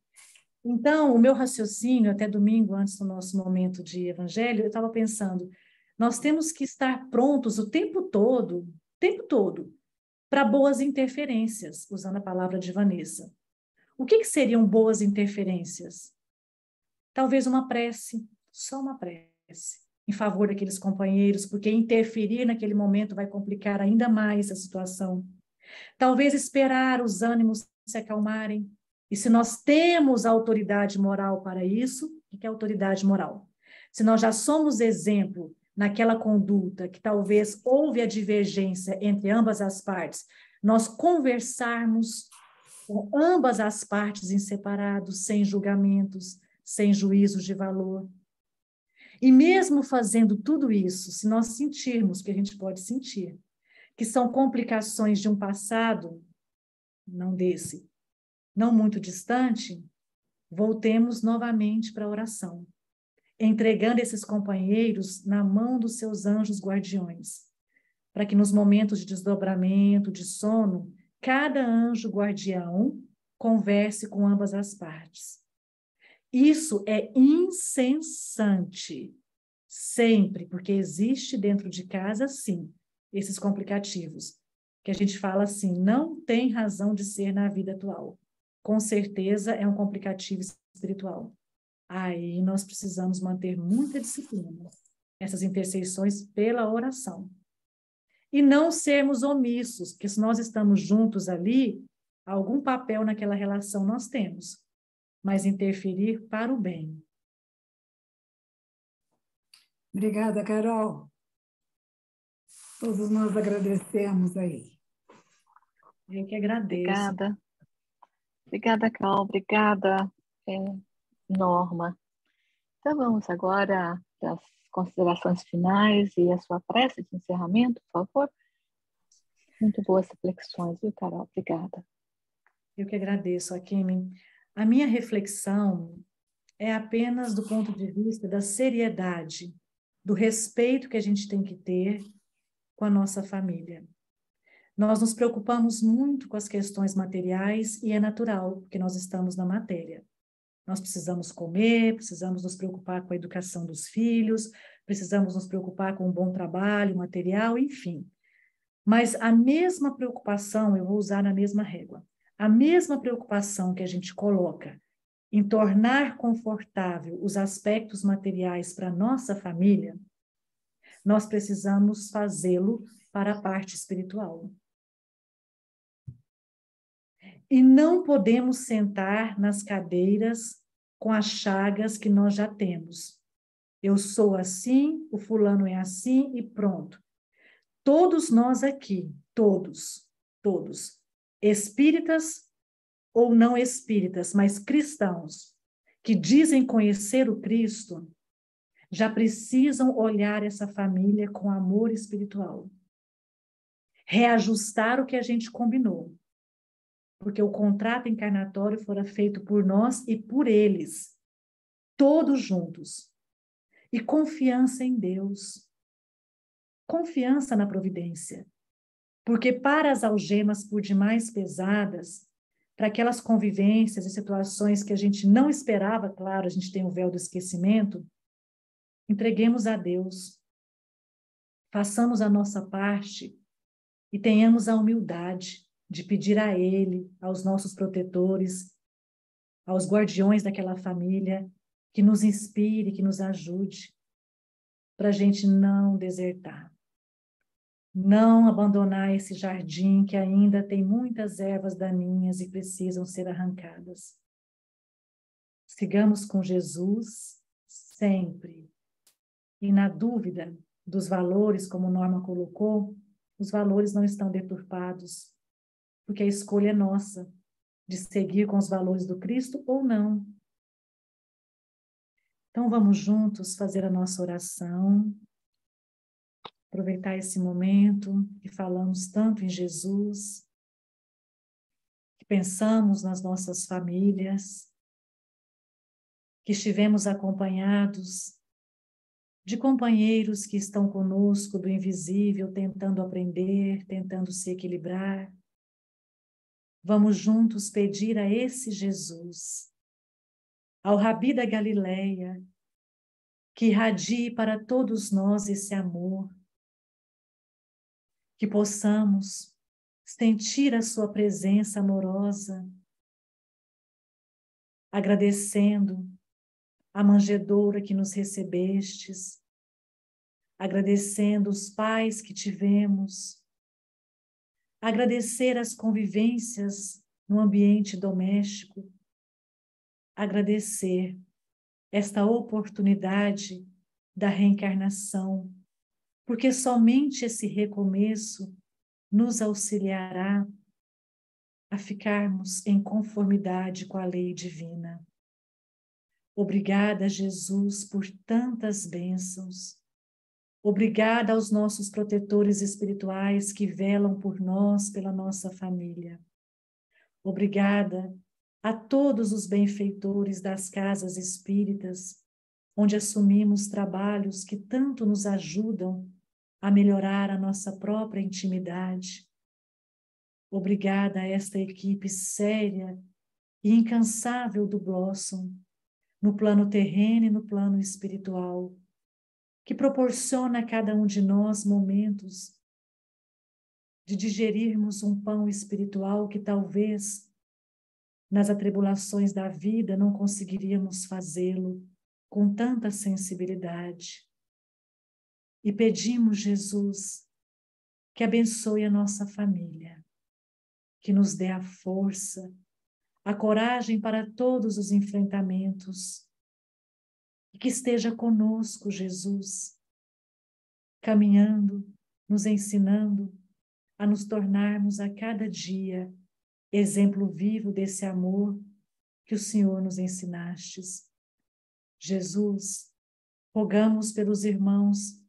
Então, o meu raciocínio, até domingo, antes do nosso momento de evangelho, eu estava pensando, nós temos que estar prontos o tempo todo, para boas interferências, usando a palavra de Vanessa. O que seriam boas interferências? Talvez uma prece, só uma prece, em favor daqueles companheiros, porque interferir naquele momento vai complicar ainda mais a situação. Talvez esperar os ânimos se acalmarem. E se nós temos autoridade moral para isso, o que é autoridade moral? Se nós já somos exemplo naquela conduta que talvez houve a divergência entre ambas as partes, nós conversarmos com ambas as partes em separado, sem julgamentos, sem juízos de valor. E mesmo fazendo tudo isso, se nós sentirmos, que a gente pode sentir, que são complicações de um passado, não desse, não muito distante, voltemos novamente para a oração, entregando esses companheiros na mão dos seus anjos guardiões, para que nos momentos de desdobramento, de sono, cada anjo guardião converse com ambas as partes. Isso é incessante, sempre, porque existe dentro de casa, sim, esses complicativos, que a gente fala assim, não tem razão de ser na vida atual. Com certeza é um complicativo espiritual. Aí nós precisamos manter muita disciplina, essas intercessões pela oração. E não sermos omissos, porque se nós estamos juntos ali, algum papel naquela relação nós temos, mas interferir para o bem. Obrigada, Carol. Todos nós agradecemos aí. Eu que agradeço. Obrigada, Carol. Obrigada, Norma. Então, vamos agora às considerações finais e a sua prece de encerramento, por favor. Muito boas reflexões, viu, Carol? Obrigada. Eu que agradeço, Akemi. A minha reflexão é apenas do ponto de vista da seriedade, do respeito que a gente tem que ter com a nossa família. Nós nos preocupamos muito com as questões materiais e é natural, porque nós estamos na matéria. Nós precisamos comer, precisamos nos preocupar com a educação dos filhos, precisamos nos preocupar com um bom trabalho, material, enfim. Mas a mesma preocupação, eu vou usar na mesma régua, a mesma preocupação que a gente coloca em tornar confortável os aspectos materiais para a nossa família, nós precisamos fazê-lo para a parte espiritual. E não podemos sentar nas cadeiras com as chagas que nós já temos. Eu sou assim, o fulano é assim e pronto. Todos nós aqui, todos, espíritas ou não espíritas, mas cristãos, que dizem conhecer o Cristo, já precisam olhar essa família com amor espiritual. Reajustar o que a gente combinou. Porque o contrato encarnatório fora feito por nós e por eles, todos juntos. E confiança em Deus. Confiança na providência. Porque para as algemas por demais pesadas, para aquelas convivências e situações que a gente não esperava, claro, a gente tem o véu do esquecimento, entreguemos a Deus. Façamos a nossa parte e tenhamos a humildade de pedir a Ele, aos nossos protetores, aos guardiões daquela família, que nos inspire, que nos ajude, para a gente não desertar. Não abandonar esse jardim que ainda tem muitas ervas daninhas e precisam ser arrancadas. Sigamos com Jesus sempre. E na dúvida dos valores, como Norma colocou, os valores não estão deturpados, porque a escolha é nossa, de seguir com os valores do Cristo ou não. Então vamos juntos fazer a nossa oração, aproveitar esse momento que falamos tanto em Jesus, que pensamos nas nossas famílias, que estivemos acompanhados de companheiros que estão conosco do invisível, tentando aprender, tentando se equilibrar. Vamos juntos pedir a esse Jesus, ao Rabi da Galileia, que irradie para todos nós esse amor, que possamos sentir a sua presença amorosa, agradecendo a manjedoura que nos recebestes, agradecendo os pais que tivemos, agradecer as convivências no ambiente doméstico, agradecer esta oportunidade da reencarnação, porque somente esse recomeço nos auxiliará a ficarmos em conformidade com a lei divina. Obrigada, Jesus, por tantas bênçãos. Obrigada aos nossos protetores espirituais que velam por nós, pela nossa família. Obrigada a todos os benfeitores das casas espíritas, onde assumimos trabalhos que tanto nos ajudam a melhorar a nossa própria intimidade. Obrigada a esta equipe séria e incansável do Blossom, no plano terreno e no plano espiritual, que proporciona a cada um de nós momentos de digerirmos um pão espiritual que talvez nas atribulações da vida não conseguiríamos fazê-lo com tanta sensibilidade. E pedimos, Jesus, que abençoe a nossa família, que nos dê a força, a coragem para todos os enfrentamentos, e que esteja conosco, Jesus, caminhando, nos ensinando a nos tornarmos a cada dia exemplo vivo desse amor que o Senhor nos ensinastes. Jesus, rogamos pelos irmãos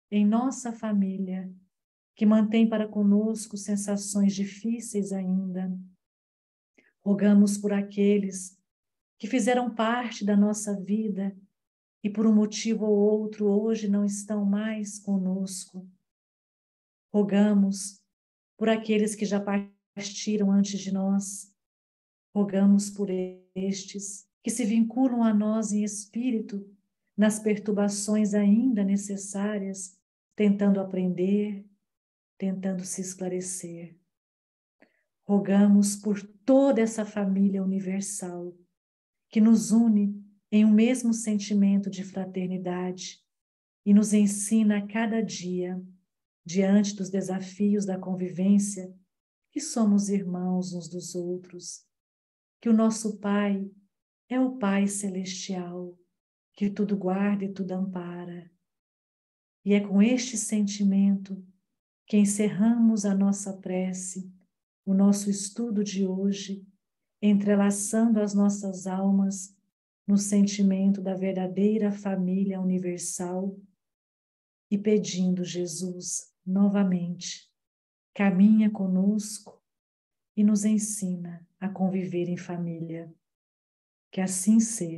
em nossa família, que mantém para conosco sensações difíceis ainda. Rogamos por aqueles que fizeram parte da nossa vida e por um motivo ou outro hoje não estão mais conosco. Rogamos por aqueles que já partiram antes de nós. Rogamos por estes que se vinculam a nós em espírito, nas perturbações ainda necessárias, tentando aprender, tentando se esclarecer. Rogamos por toda essa família universal, que nos une em um mesmo sentimento de fraternidade e nos ensina a cada dia, diante dos desafios da convivência, que somos irmãos uns dos outros, que o nosso Pai é o Pai celestial, que tudo guarda e tudo ampara. E é com este sentimento que encerramos a nossa prece, o nosso estudo de hoje, entrelaçando as nossas almas no sentimento da verdadeira família universal e pedindo, Jesus, novamente, caminha conosco e nos ensina a conviver em família. Que assim seja.